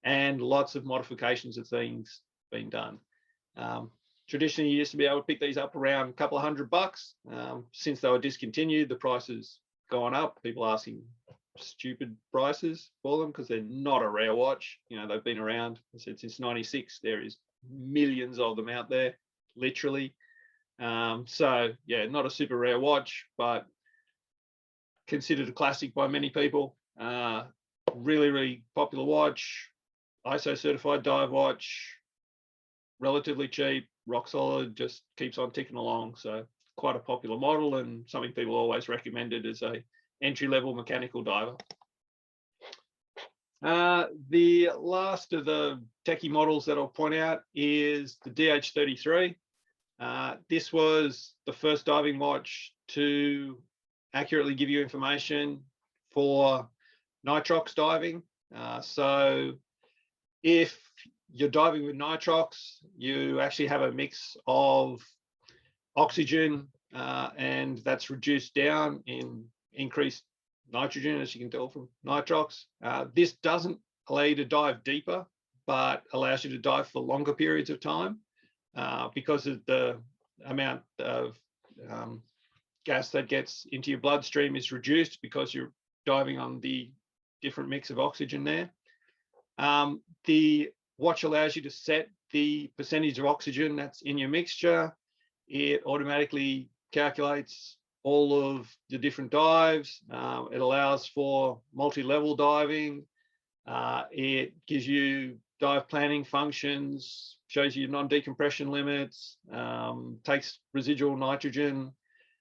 and lots of modifications of things being done. Traditionally, you used to be able to pick these up around a couple of $100. Since they were discontinued, the prices gone up. People asking stupid prices for them because they're not a rare watch. You know, they've been around, I said, since '96. There is millions of them out there, literally. So yeah, not a super rare watch, but considered a classic by many people. Really, really popular watch, ISO certified dive watch, relatively cheap, rock solid, just keeps on ticking along. So quite a popular model and something people always recommended as a entry-level mechanical diver. The last of the techie models that I'll point out is the DH33. This was the first diving watch to accurately give you information for nitrox diving. So if you're diving with nitrox, you actually have a mix of oxygen and that's reduced down in increased nitrogen, as you can tell from nitrox. This doesn't allow you to dive deeper, but allows you to dive for longer periods of time because of the amount of gas that gets into your bloodstream is reduced because you're diving on the different mix of oxygen there. The watch allows you to set the percentage of oxygen that's in your mixture. It automatically calculates all of the different dives. It allows for multi-level diving. It gives you dive planning functions, shows you non-decompression limits, takes residual nitrogen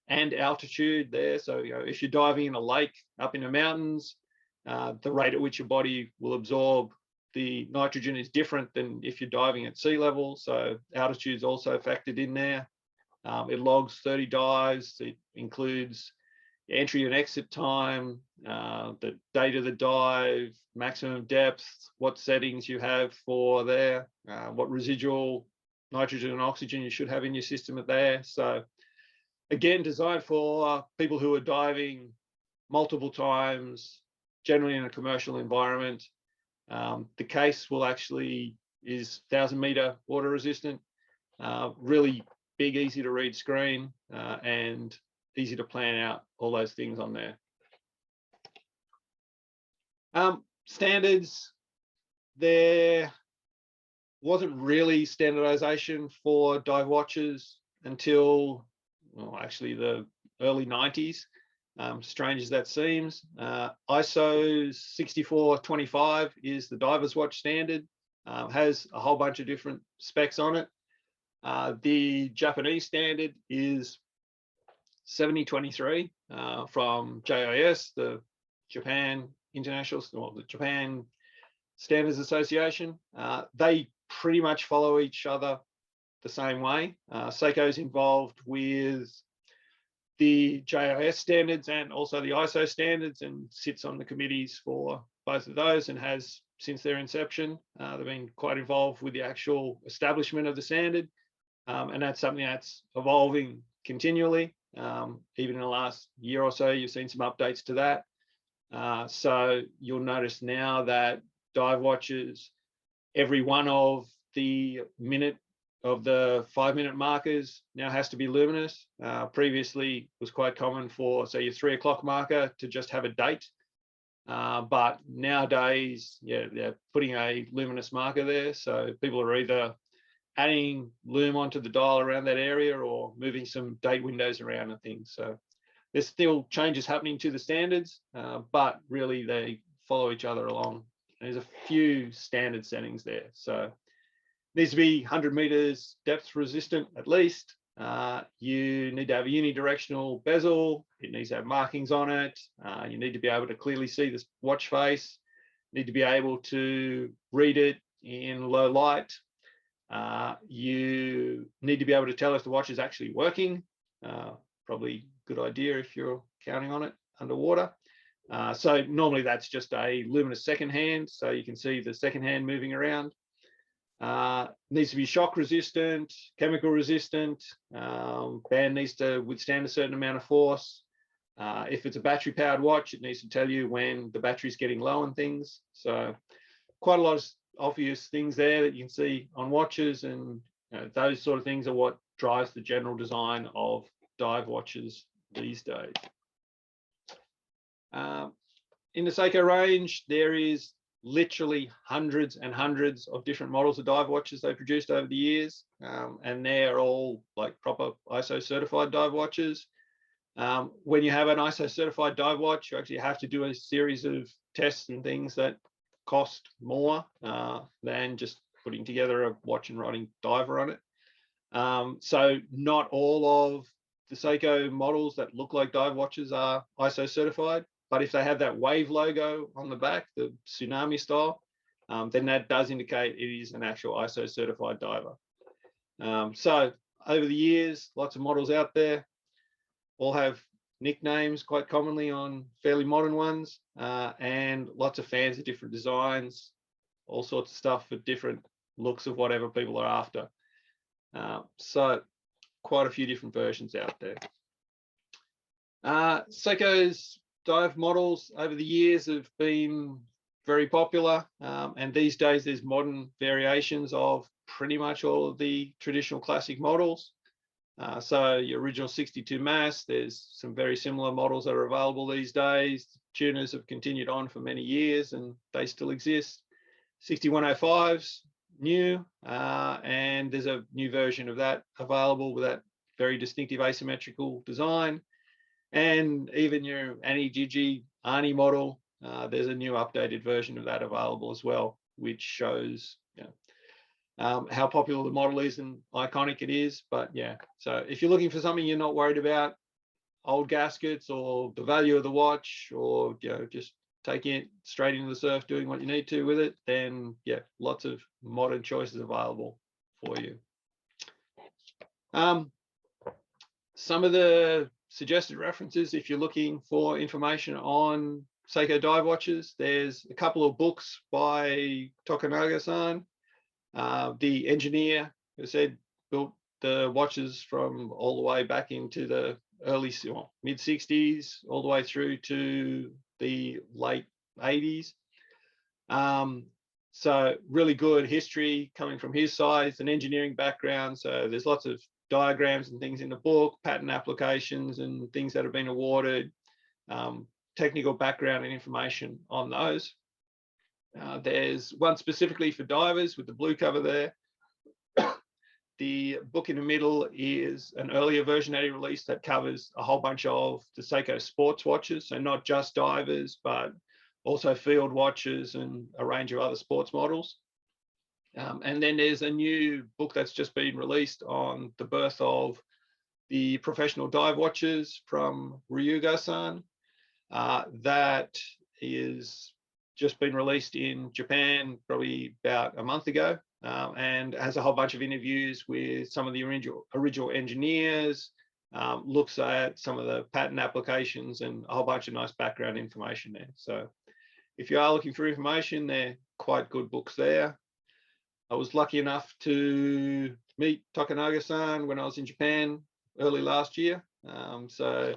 and altitude there. So, you know, if you're diving in a lake up in the mountains, the rate at which your body will absorb the nitrogen is different than if you're diving at sea level. So altitude is also factored in there. It logs 30 dives. It includes entry and exit time, the date of the dive, maximum depth, what settings you have for there, what residual nitrogen and oxygen you should have in your system at there. So again, designed for people who are diving multiple times, generally in a commercial environment. The case will actually is 1,000-meter water resistant, really big, easy to read screen, and easy to plan out all those things on there. Standards, there wasn't really standardization for dive watches until, well, actually the early 90s. Strange as that seems. ISO 6425 is the diver's watch standard, has a whole bunch of different specs on it. The Japanese standard is 7023 from JIS, the Japan International, or the Japan Standards Association. They pretty much follow each other the same way. Seiko's involved with the JIS standards and also the ISO standards and sits on the committees for both of those and has since their inception. They've been quite involved with the actual establishment of the standard, and that's something that's evolving continually. Even in the last year or so, you've seen some updates to that. So you'll notice now that dive watches, every one of the minute of the 5-minute markers now has to be luminous. Previously was quite common for, say, your 3 o'clock marker to just have a date. But nowadays, yeah, they're putting a luminous marker there. So people are either adding lume onto the dial around that area or moving some date windows around and things. So there's still changes happening to the standards, but really they follow each other along. There's a few standard settings there. So needs to be 100 meters depth resistant at least. You need to have a unidirectional bezel. It needs to have markings on it. You need to be able to clearly see this watch face. You need to be able to read it in low light. You need to be able to tell if the watch is actually working. Probably a good idea if you're counting on it underwater. So normally that's just a luminous second hand, so you can see the second hand moving around. Needs to be shock resistant, chemical resistant. Band needs to withstand a certain amount of force. If it's a battery powered watch, it needs to tell you when the battery's getting low and things. So quite a lot of obvious things there that you can see on watches, and those sort of things are what drives the general design of dive watches these days. In the Seiko range, there is literally hundreds and hundreds of different models of dive watches they produced over the years, and they're all like proper ISO certified dive watches. When you have an ISO certified dive watch, you actually have to do a series of tests and things that cost more than just putting together a watch and writing diver on it. So not all of the Seiko models that look like dive watches are ISO certified, but if they have that wave logo on the back, the tsunami style, then that does indicate it is an actual ISO certified diver. So over the years, lots of models out there all have nicknames quite commonly on fairly modern ones, and lots of fans of different designs, all sorts of stuff for different looks of whatever people are after. So quite a few different versions out there. Seiko's dive models over the years have been very popular, and these days there's modern variations of pretty much all of the traditional classic models. So your original 62 mass, there's some very similar models that are available these days. Tunas have continued on for many years and they still exist. 6105's new, and there's a new version of that available with that very distinctive asymmetrical design. And even your Annie Arnie model, there's a new updated version of that available as well, which shows how popular the model is and iconic it is. But yeah, so if you're looking for something you're not worried about old gaskets or the value of the watch, or just taking it straight into the surf, doing what you need to with it, then yeah, lots of modern choices available for you. Some of the suggested references, if you're looking for information on Seiko Dive Watches, there's a couple of books by Tokunaga-san, the engineer who said built the watches from all the way back into the early mid 60s all the way through to the late 80s. So really good history coming from his side. It's an engineering background, so there's lots of diagrams and things in the book, patent applications and things that have been awarded, technical background and information on those. There's one specifically for divers with the blue cover there. The book in the middle is an earlier version that he released that covers a whole bunch of the Seiko sports watches, so not just divers, but also field watches and a range of other sports models. And then there's a new book that's just been released on the birth of the professional dive watches from Ryuga-san. That is just been released in Japan probably about a month ago, and has a whole bunch of interviews with some of the original engineers, looks at some of the patent applications and a whole bunch of nice background information there. So if you are looking for information, they're quite good books there. I was lucky enough to meet Tokunaga-san when I was in Japan early last year. So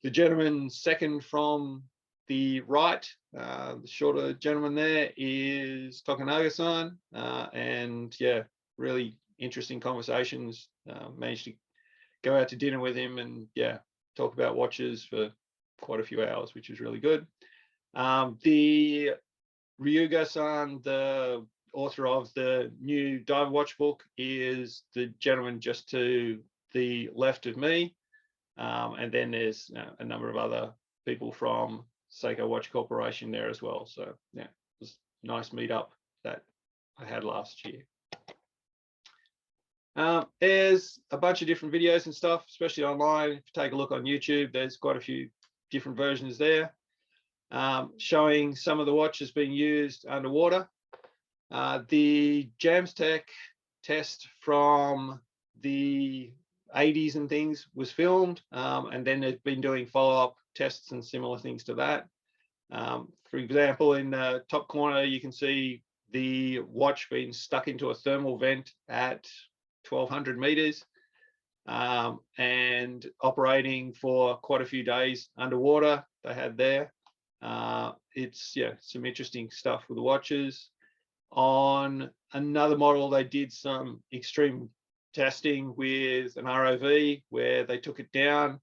the gentleman second from the right, the shorter gentleman there, is Tokunaga-san, and yeah, really interesting conversations. Managed to go out to dinner with him and yeah, talk about watches for quite a few hours, which was really good. The Ryuga-san, the author of the new dive watch book, is the gentleman just to the left of me, and then there's a number of other people from Seiko Watch Corporation there as well. So yeah, it was a nice meetup that I had last year. There's a bunch of different videos and stuff, especially online. If you take a look on YouTube, there's quite a few different versions there, showing some of the watches being used underwater. The Jamstech test from the 80s and things was filmed, and then they've been doing follow-up tests and similar things to that. For example, in the top corner, you can see the watch being stuck into a thermal vent at 1200 meters, and operating for quite a few days underwater. They had there. It's some interesting stuff with the watches. On another model, they did some extreme testing with an ROV where they took it down.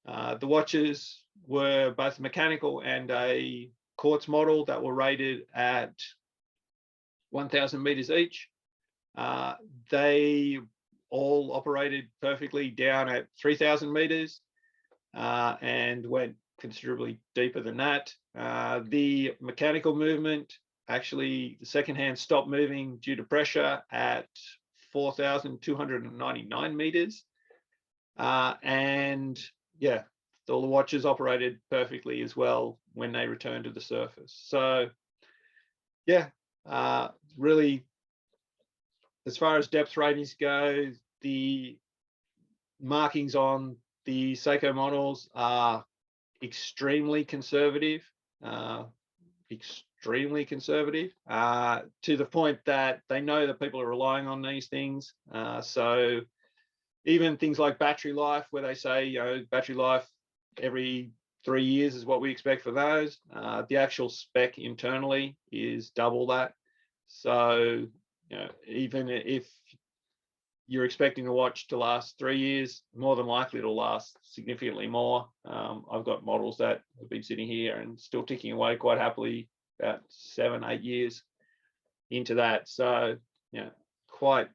The watches were both mechanical and a quartz model that were rated at 1000 meters each. They all operated perfectly down at 3000 meters, and went considerably deeper than that. The mechanical movement, actually the second hand stopped moving due to pressure at 4,299 meters. And yeah, all the watches operated perfectly as well when they returned to the surface. So yeah, really, as far as depth ratings go, the markings on the Seiko models are extremely conservative, to the point that they know that people are relying on these things. So even things like battery life, where they say, battery life every 3 years is what we expect for those. The actual spec internally is double that. So, even if you're expecting a watch to last 3 years, more than likely it'll last significantly more. I've got models that have been sitting here and still ticking away quite happily about 7-8 years into that. So, quite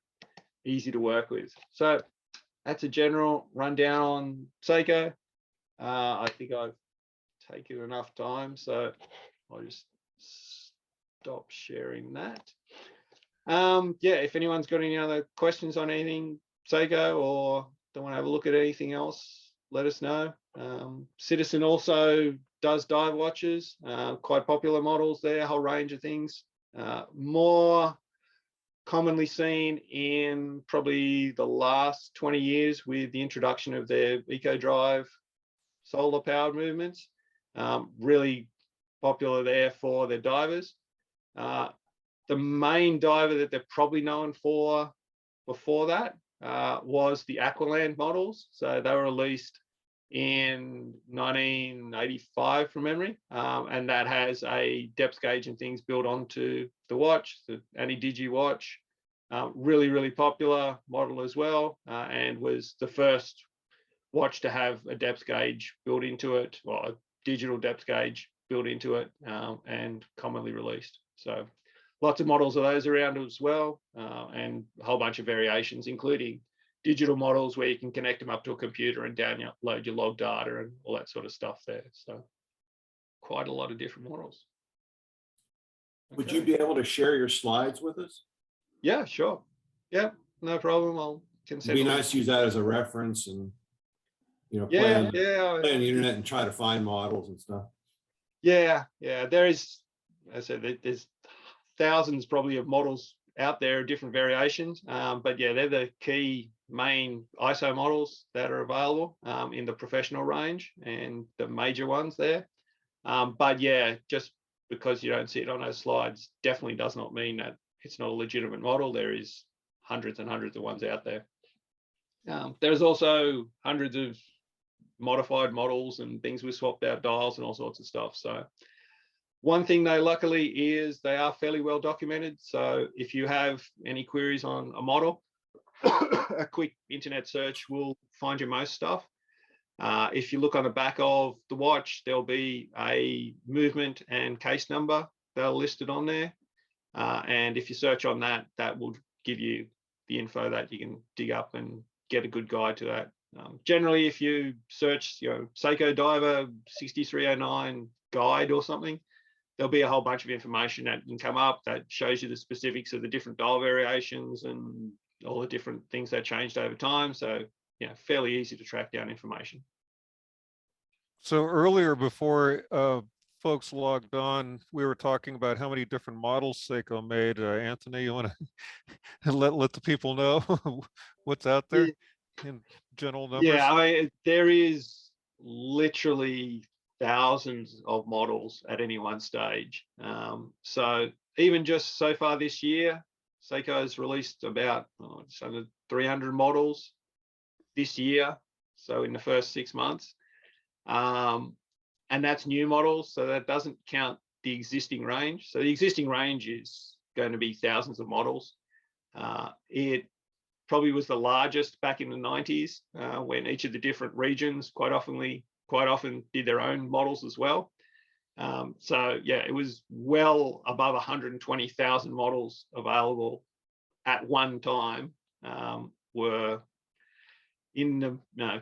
easy to work with. So that's a general rundown on Seiko. I think I've taken enough time, so I'll just stop sharing that. If anyone's got any other questions on anything Seiko, or don't want to have a look at anything else, let us know. Citizen also does dive watches, quite popular models there, a whole range of things. More commonly seen in probably the last 20 years with the introduction of their Eco Drive solar powered movements. Really popular there for their divers. The main diver that they're probably known for before that was the Aqualand models. So they were released in 1985 from memory, and that has a depth gauge and things built onto the watch, the Anti-Digi watch. Really, really popular model as well, and was the first watch to have a depth gauge built into it, or a digital depth gauge built into it, and commonly released. So lots of models of those around as well, and a whole bunch of variations, including digital models where you can connect them up to a computer and download your log data and all that sort of stuff there. So quite a lot of different models. Would you be able to share your slides with us? Yeah, sure. Yeah, no problem. It'd be nice to use that as a reference and, play on the internet and try to find models and stuff. Yeah. There is, as I said, there's thousands probably of models out there, different variations. But yeah, they're the key main ISO models that are available in the professional range and the major ones there. But yeah, just because you don't see it on those slides definitely does not mean that it's not a legitimate model. There is hundreds and hundreds of ones out there. There's also hundreds of modified models and things with swapped out dials and all sorts of stuff. So one thing though, luckily, is they are fairly well documented. So if you have any queries on a model, a quick internet search will find you most stuff. If you look on the back of the watch, there'll be a movement and case number that are listed on there. And if you search on that, that will give you the info that you can dig up and get a good guide to that. Generally, if you search, Seiko Diver 6309 guide or something, there'll be a whole bunch of information that can come up that shows you the specifics of the different dial variations and all the different things that changed over time. So, fairly easy to track down information. So earlier, before folks logged on, we were talking about how many different models Seiko made. Anthony, you want to let the people know what's out there in general numbers? Yeah, I mean, there is literally thousands of models at any one stage. So even just so far this year, Seiko has released about just under 300 models this year. So in the first 6 months. And that's new models, so that doesn't count the existing range. So the existing range is going to be thousands of models. It probably was the largest back in the 90s when each of the different regions quite often did their own models as well. So yeah, it was well above 120,000 models available at one time, were in the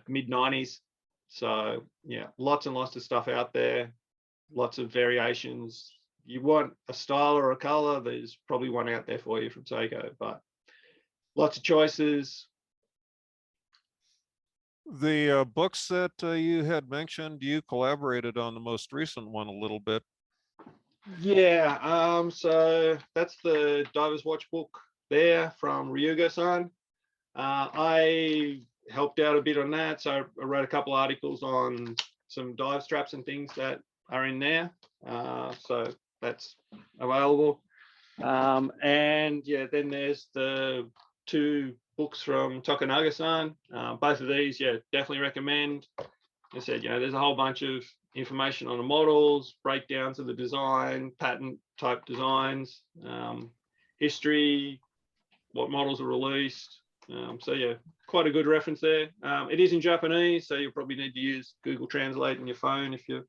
mid 90s. So yeah, lots and lots of stuff out there, lots of variations. You want a style or a color, there's probably one out there for you from Seiko, but lots of choices. The books that you had mentioned, you collaborated on the most recent one a little bit. Yeah, so that's the Diver's Watch book there from Ryuga-san. I helped out a bit on that, so I wrote a couple articles on some dive straps and things that are in there, so that's available. And yeah, then there's the 2 books from Tokunaga-san. Both of these, yeah, definitely recommend. I said, there's a whole bunch of information on the models, breakdowns of the design, patent type designs, history, what models are released. So yeah, quite a good reference there. It is in Japanese, so you'll probably need to use Google Translate on your phone if you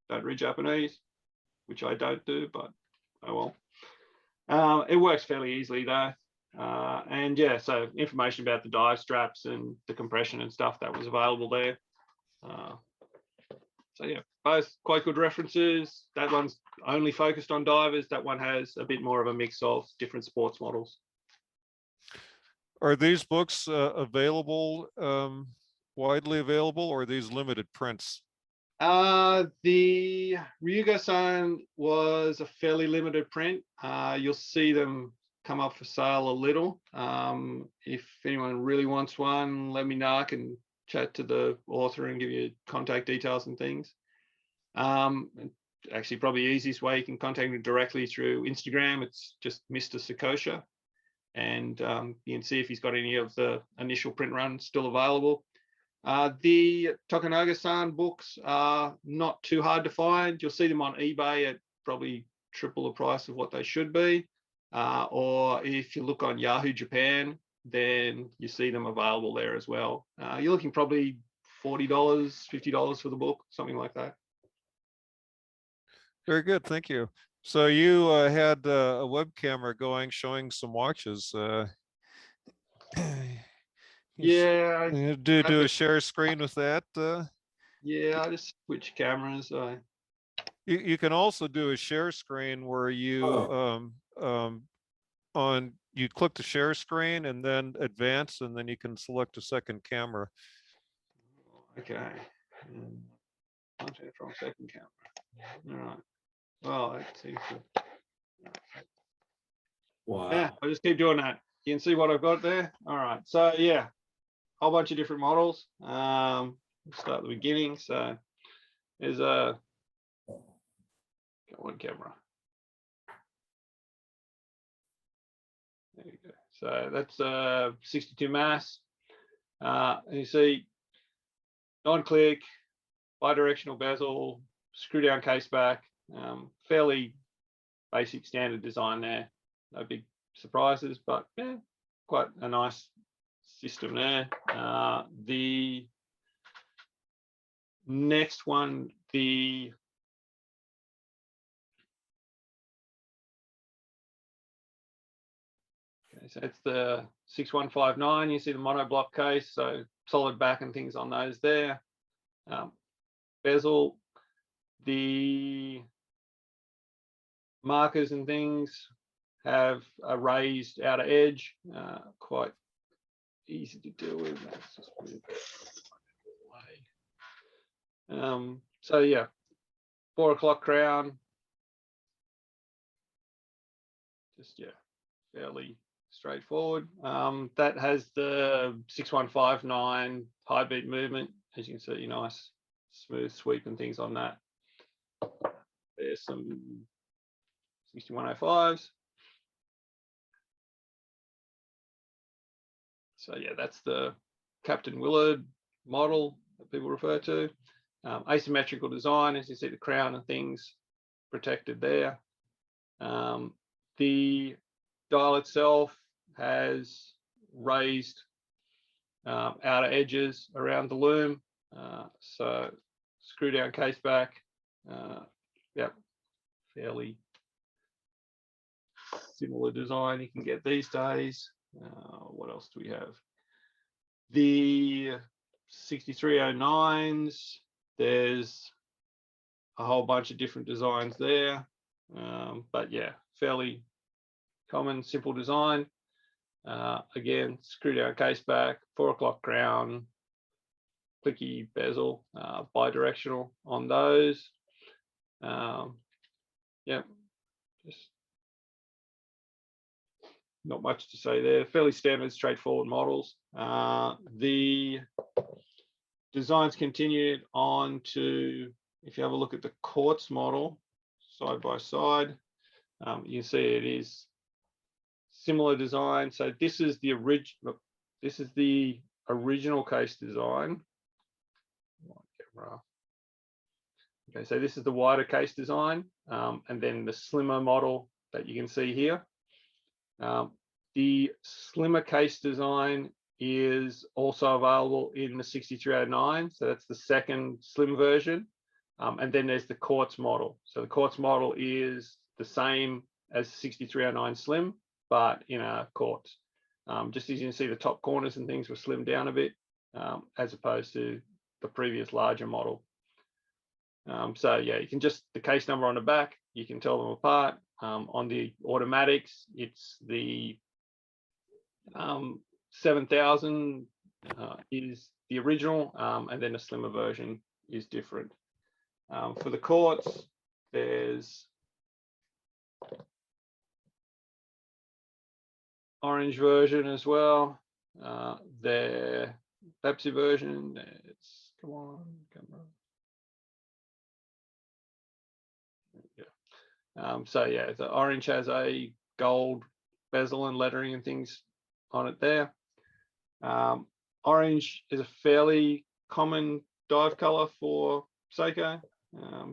don't read Japanese, which I don't do, but oh well. It works fairly easily though. And yeah, so information about the dive straps and the compression and stuff that was available there. So yeah, both quite good references. That one's only focused on divers. That one has a bit more of a mix of different sports models. Are these books available, widely available, or are these limited prints? The Ryuga-san was a fairly limited print. You'll see them come up for sale a little. If anyone really wants one, let me know. I can chat to the author and give you contact details and things. Actually, probably the easiest way, you can contact me directly through Instagram. It's just Mr. Sakosha, and you can see if he's got any of the initial print runs still available. The Tokunaga-san books are not too hard to find. You'll see them on eBay at probably triple the price of what they should be. Or if you look on Yahoo Japan, then you see them available there as well. You're looking probably $40, $50 for the book, something like that. Very good, thank you. So you had a web camera going, showing some watches. Yeah. Do a share screen with that. Yeah, I just switch cameras. You can also do a share screen where you you click the share screen and then advance, and then you can select a second camera. Okay. Content from second camera. All right. Well, that seems to. Wow. Yeah, I'll just keep doing that. You can see what I've got there. All right. So yeah, whole bunch of different models. We'll start at the beginning. So there's got one camera. There you go. So that's 62 mass. And you see non-click, bi-directional bezel, screw down case back, fairly basic standard design there. No big surprises, but yeah, quite a nice system there. The next one, okay, so it's the 6159. You see the monoblock case, so solid back and things on those there. Bezel, the markers and things have a raised outer edge, quite easy to deal with. Let's just put it away. So yeah, 4 o'clock crown. Just yeah, fairly straightforward. That has the 6159 high beat movement, as you can see, nice smooth sweep and things on that. There's some 6105s. So yeah, that's the Captain Willard model that people refer to. Asymmetrical design, as you see the crown and things protected there. The dial itself has raised outer edges around the loom. So screw down case back. Yep, fairly similar design you can get these days. What else do we have? The 6309s, there's a whole bunch of different designs there. But yeah, fairly common, simple design. Again, screw down case back, 4 o'clock crown, clicky bezel, bi-directional on those. Yeah, just not much to say there. Fairly standard, straightforward models. The designs continued on to, if you have a look at the Quartz model side by side, you can see it is similar design. So this is the original. This is the original case design. Get camera. Okay, so this is the wider case design, and then the slimmer model that you can see here. The slimmer case design is also available in the 6309, so that's the second slim version. And then there's the Quartz model. So the Quartz model is the same as 6309 slim, but in a quartz. Just as you can see, the top corners and things were slimmed down a bit, as opposed to the previous larger model. So yeah, you can just, the case number on the back, you can tell them apart. On the automatics, it's the 7000 is the original, and then a slimmer version is different. For the Quartz, there's orange version as well. The Pepsi version, it's, come on, camera. So yeah, the orange has a gold bezel and lettering and things on it there. Orange is a fairly common dive color for Seiko.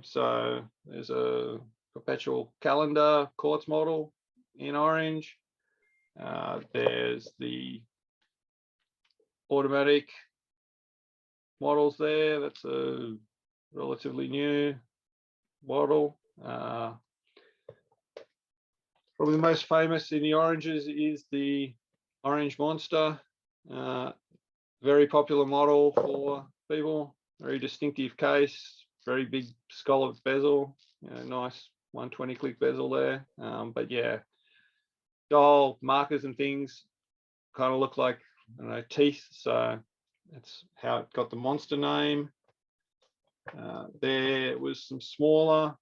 So there's a perpetual calendar Quartz model in orange. There's the automatic models there. That's a relatively new model. Probably the most famous in the oranges is the Orange Monster. Very popular model for people. Very distinctive case. Very big scalloped bezel. Nice 120 click bezel there. But yeah, dial markers and things kind of look like, I don't know, teeth. So that's how it got the Monster name. There was some smaller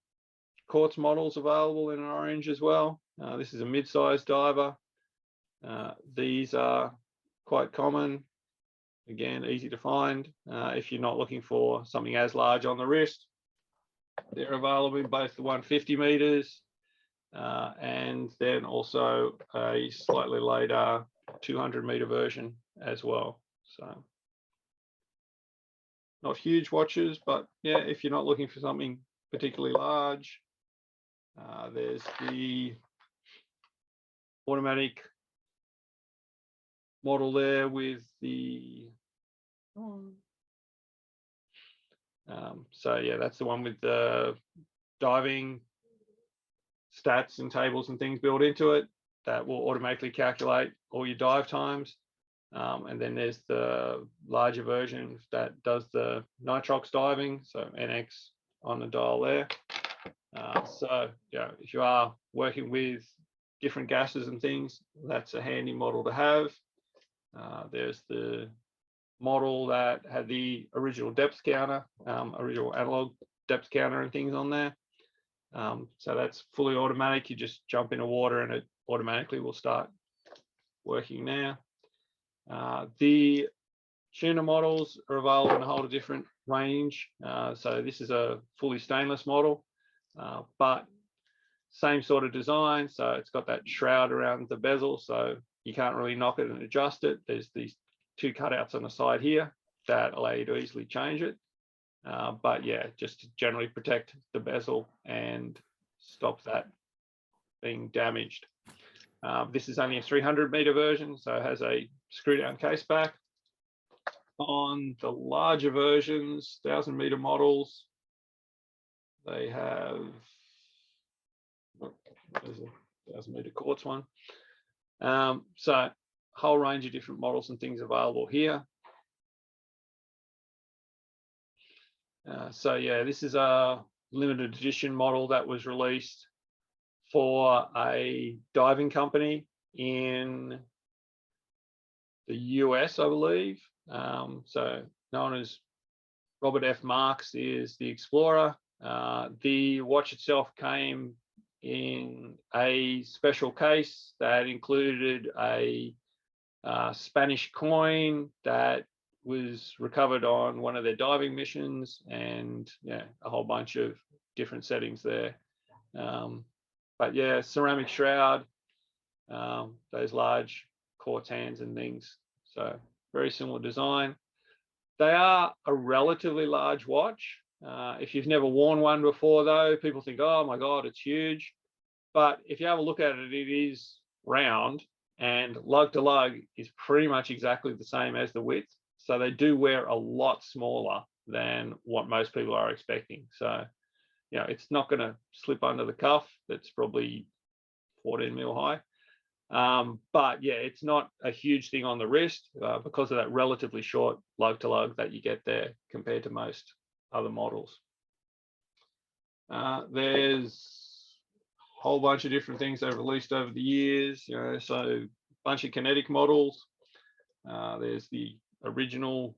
Quartz models available in an orange as well. This is a mid-sized diver. These are quite common. Again, easy to find if you're not looking for something as large on the wrist. They're available in both the 150 meters and then also a slightly later 200 meter version as well. So not huge watches, but yeah, if you're not looking for something particularly large, there's the automatic model there with the so yeah, that's the one with the diving stats and tables and things built into it that will automatically calculate all your dive times. And then there's the larger version that does the nitrox diving, so NX on the dial there. So yeah, if you are working with different gases and things, that's a handy model to have. There's the model that had the original depth counter, original analog depth counter and things on there. So that's fully automatic. You just jump into water and it automatically will start working now. The Tuna models are available in a whole different range. So this is a fully stainless model, but same sort of design. So it's got that shroud around the bezel, so you can't really knock it and adjust it. There's these two cutouts on the side here that allow you to easily change it. But yeah, just to generally protect the bezel and stop that being damaged. This is only a 300 meter version, so it has a screw down case back. On the larger versions, 1000 meter models, they have, there's a 1000 meter Quartz one. So a whole range of different models and things available here. So yeah, this is a limited edition model that was released for a diving company in the US, I believe. So known as Robert F. Marks is the Explorer. The watch itself came in a special case that included a Spanish coin that was recovered on one of their diving missions, and yeah, a whole bunch of different settings there. But yeah, ceramic shroud, those large quartz hands and things. So very similar design. They are a relatively large watch. If you've never worn one before, though, people think, oh my God, it's huge. But if you have a look at it, it is round, and lug to lug is pretty much exactly the same as the width. So they do wear a lot smaller than what most people are expecting. So, you know, it's not going to slip under the cuff. That's probably 14 mil high. But yeah, it's not a huge thing on the wrist because of that relatively short lug to lug that you get there compared to most other models. There's a whole bunch of different things they've released over the years, you know, so a bunch of kinetic models. There's the original,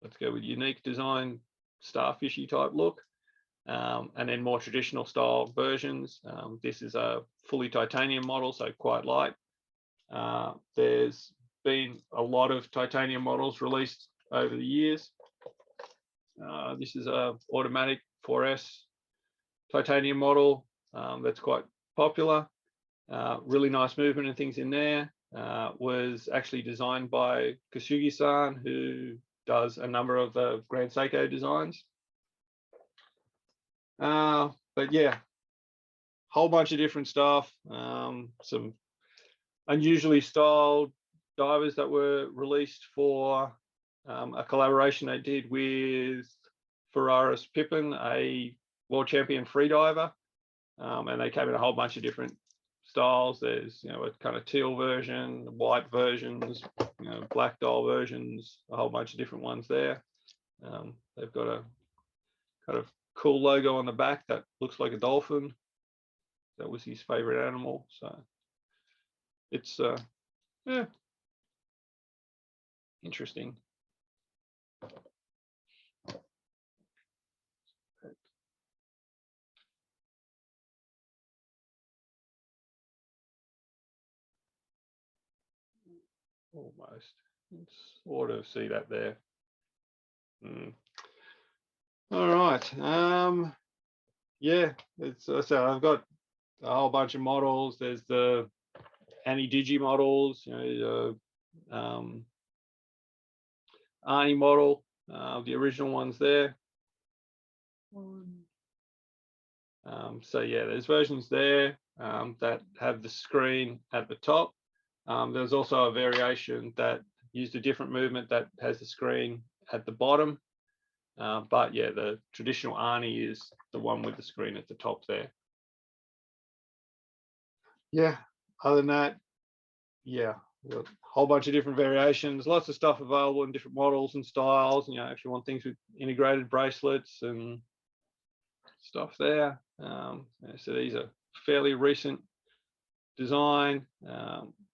let's go with unique design, starfishy type look. And then more traditional style versions. This is a fully titanium model, so quite light. There's been a lot of titanium models released over the years. This is a automatic 4S titanium model that's quite popular. Really nice movement and things in there. Was actually designed by Kasugi-san, who does a number of the Grand Seiko designs. But yeah, whole bunch of different stuff. Some unusually styled divers that were released for a collaboration they did with Ferraris Pippin, a world champion free diver, and they came in a whole bunch of different styles. There's, you know, a kind of teal version, white versions, you know, black dial versions, a whole bunch of different ones there. They've got a kind of cool logo on the back that looks like a dolphin. That was his favorite animal. So it's yeah, interesting. Almost. Let's sort of see that there. All right. Yeah, it's so I've got a whole bunch of models. There's the Ani-Digi models, you know, Arnie model, the original ones there. So yeah, there's versions there that have the screen at the top. There's also a variation that used a different movement that has the screen at the bottom. But yeah, the traditional Arnie is the one with the screen at the top there. Yeah, other than that, yeah, a whole bunch of different variations, lots of stuff available in different models and styles. You know, if you want things with integrated bracelets and stuff there. So these are fairly recent design,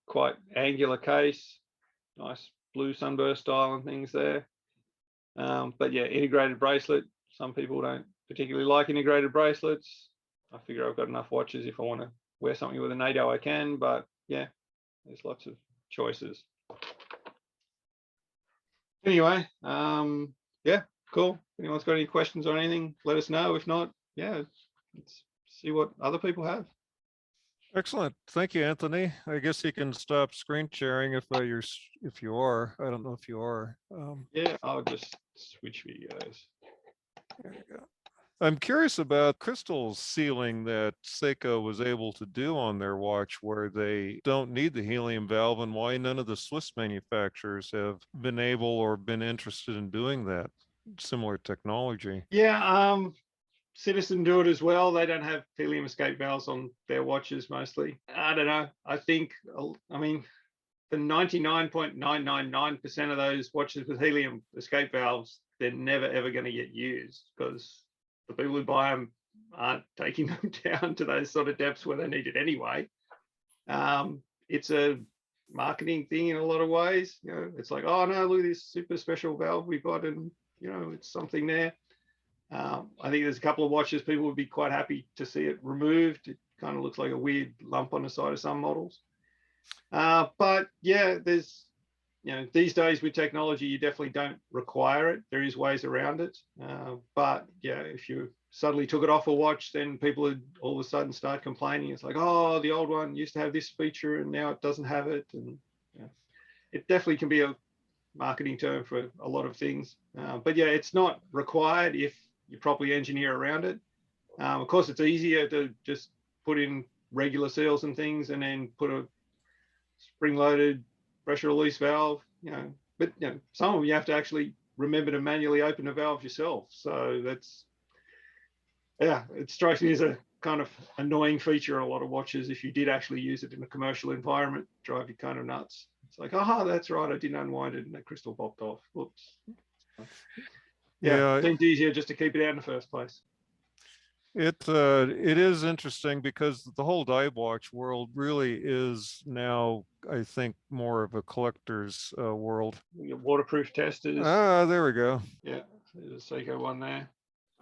quite angular case, nice blue sunburst style and things there. But yeah, integrated bracelet. Some people don't particularly like integrated bracelets. I figure I've got enough watches. If I want to wear something with a NATO, I can. But yeah, there's lots of choices. Anyway, yeah, cool. If anyone's got any questions or anything, let us know. If not, yeah, let's see what other people have. Excellent. Thank you, Anthony. I guess you can stop screen sharing if you are. I don't know if you are. Yeah, I'll just switch videos. There you go. I'm curious about crystal sealing that Seiko was able to do on their watch, where they don't need the helium valve, and why none of the Swiss manufacturers have been able or been interested in doing that similar technology. Yeah, Citizen do it as well. They don't have helium escape valves on their watches mostly. I don't know. I think, I mean, the 99.999% of those watches with helium escape valves, they're never ever going to get used because the people who buy them aren't taking them down to those sort of depths where they need it anyway. It's a marketing thing in a lot of ways. You know, it's like, oh no, look at this super special valve we got, and you know, it's something there. I think there's a couple of watches people would be quite happy to see it removed. It kind of looks like a weird lump on the side of some models. But yeah, there's, you know, these days with technology, you definitely don't require it. There is ways around it. But yeah, if you suddenly took it off a watch, then people would all of a sudden start complaining. It's like, oh, the old one used to have this feature and now it doesn't have it. And yeah, it definitely can be a marketing term for a lot of things. But yeah, it's not required if you properly engineer around it. Of course, it's easier to just put in regular seals and things and then put a spring-loaded pressure release valve, but some of them you have to actually remember to manually open the valve yourself. So that's, yeah, it strikes me as a kind of annoying feature of a lot of watches. If you did actually use it in a commercial environment, drive you kind of nuts. It's like, aha, that's right, I didn't unwind it and the crystal popped off. Whoops. Yeah, it seems easier just to keep it out in the first place. It is interesting because the whole dive watch world really is now, I think, more of a collector's world. Waterproof testers. Ah, there we go. Yeah, there's a Seiko one there.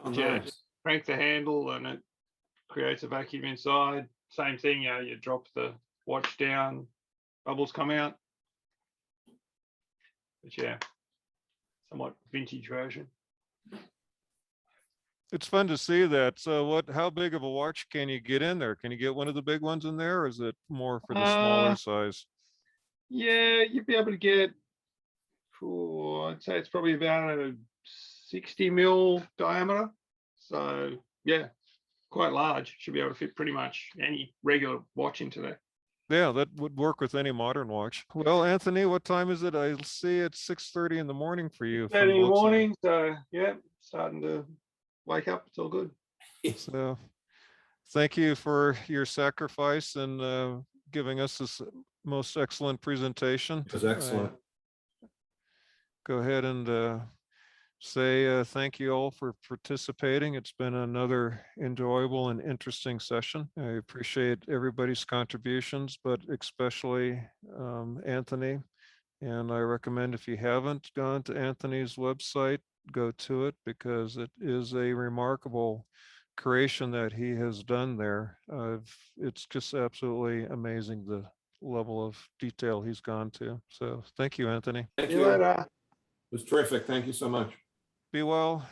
Oh, Yeah, nice. crank the handle and it creates a vacuum inside. Same thing, you drop the watch down, bubbles come out. But yeah, somewhat vintage version. It's fun to see that. So how big of a watch can you get in there? Can you get one of the big ones in there, or is it more for the smaller size? Yeah, you'd be able to get, I'd say it's probably about a 60 mil diameter. So yeah, quite large. Should be able to fit pretty much any regular watch into there. Yeah, that would work with any modern watch. Well, Anthony, what time is it? I see it's 6:30 in the morning for you. 6:30 in the morning, so yeah, starting to wake up. It's all good. So thank you for your sacrifice and giving us this most excellent presentation. It was excellent. Go ahead and say thank you all for participating. It's been another enjoyable and interesting session. I appreciate everybody's contributions, but especially Anthony. And I recommend, if you haven't gone to Anthony's website, go to it, because it is a remarkable creation that he has done there. It's just absolutely amazing, the level of detail he's gone to. So thank you, Anthony. Thank See you you. later. It was terrific. Thank you so much. Be well.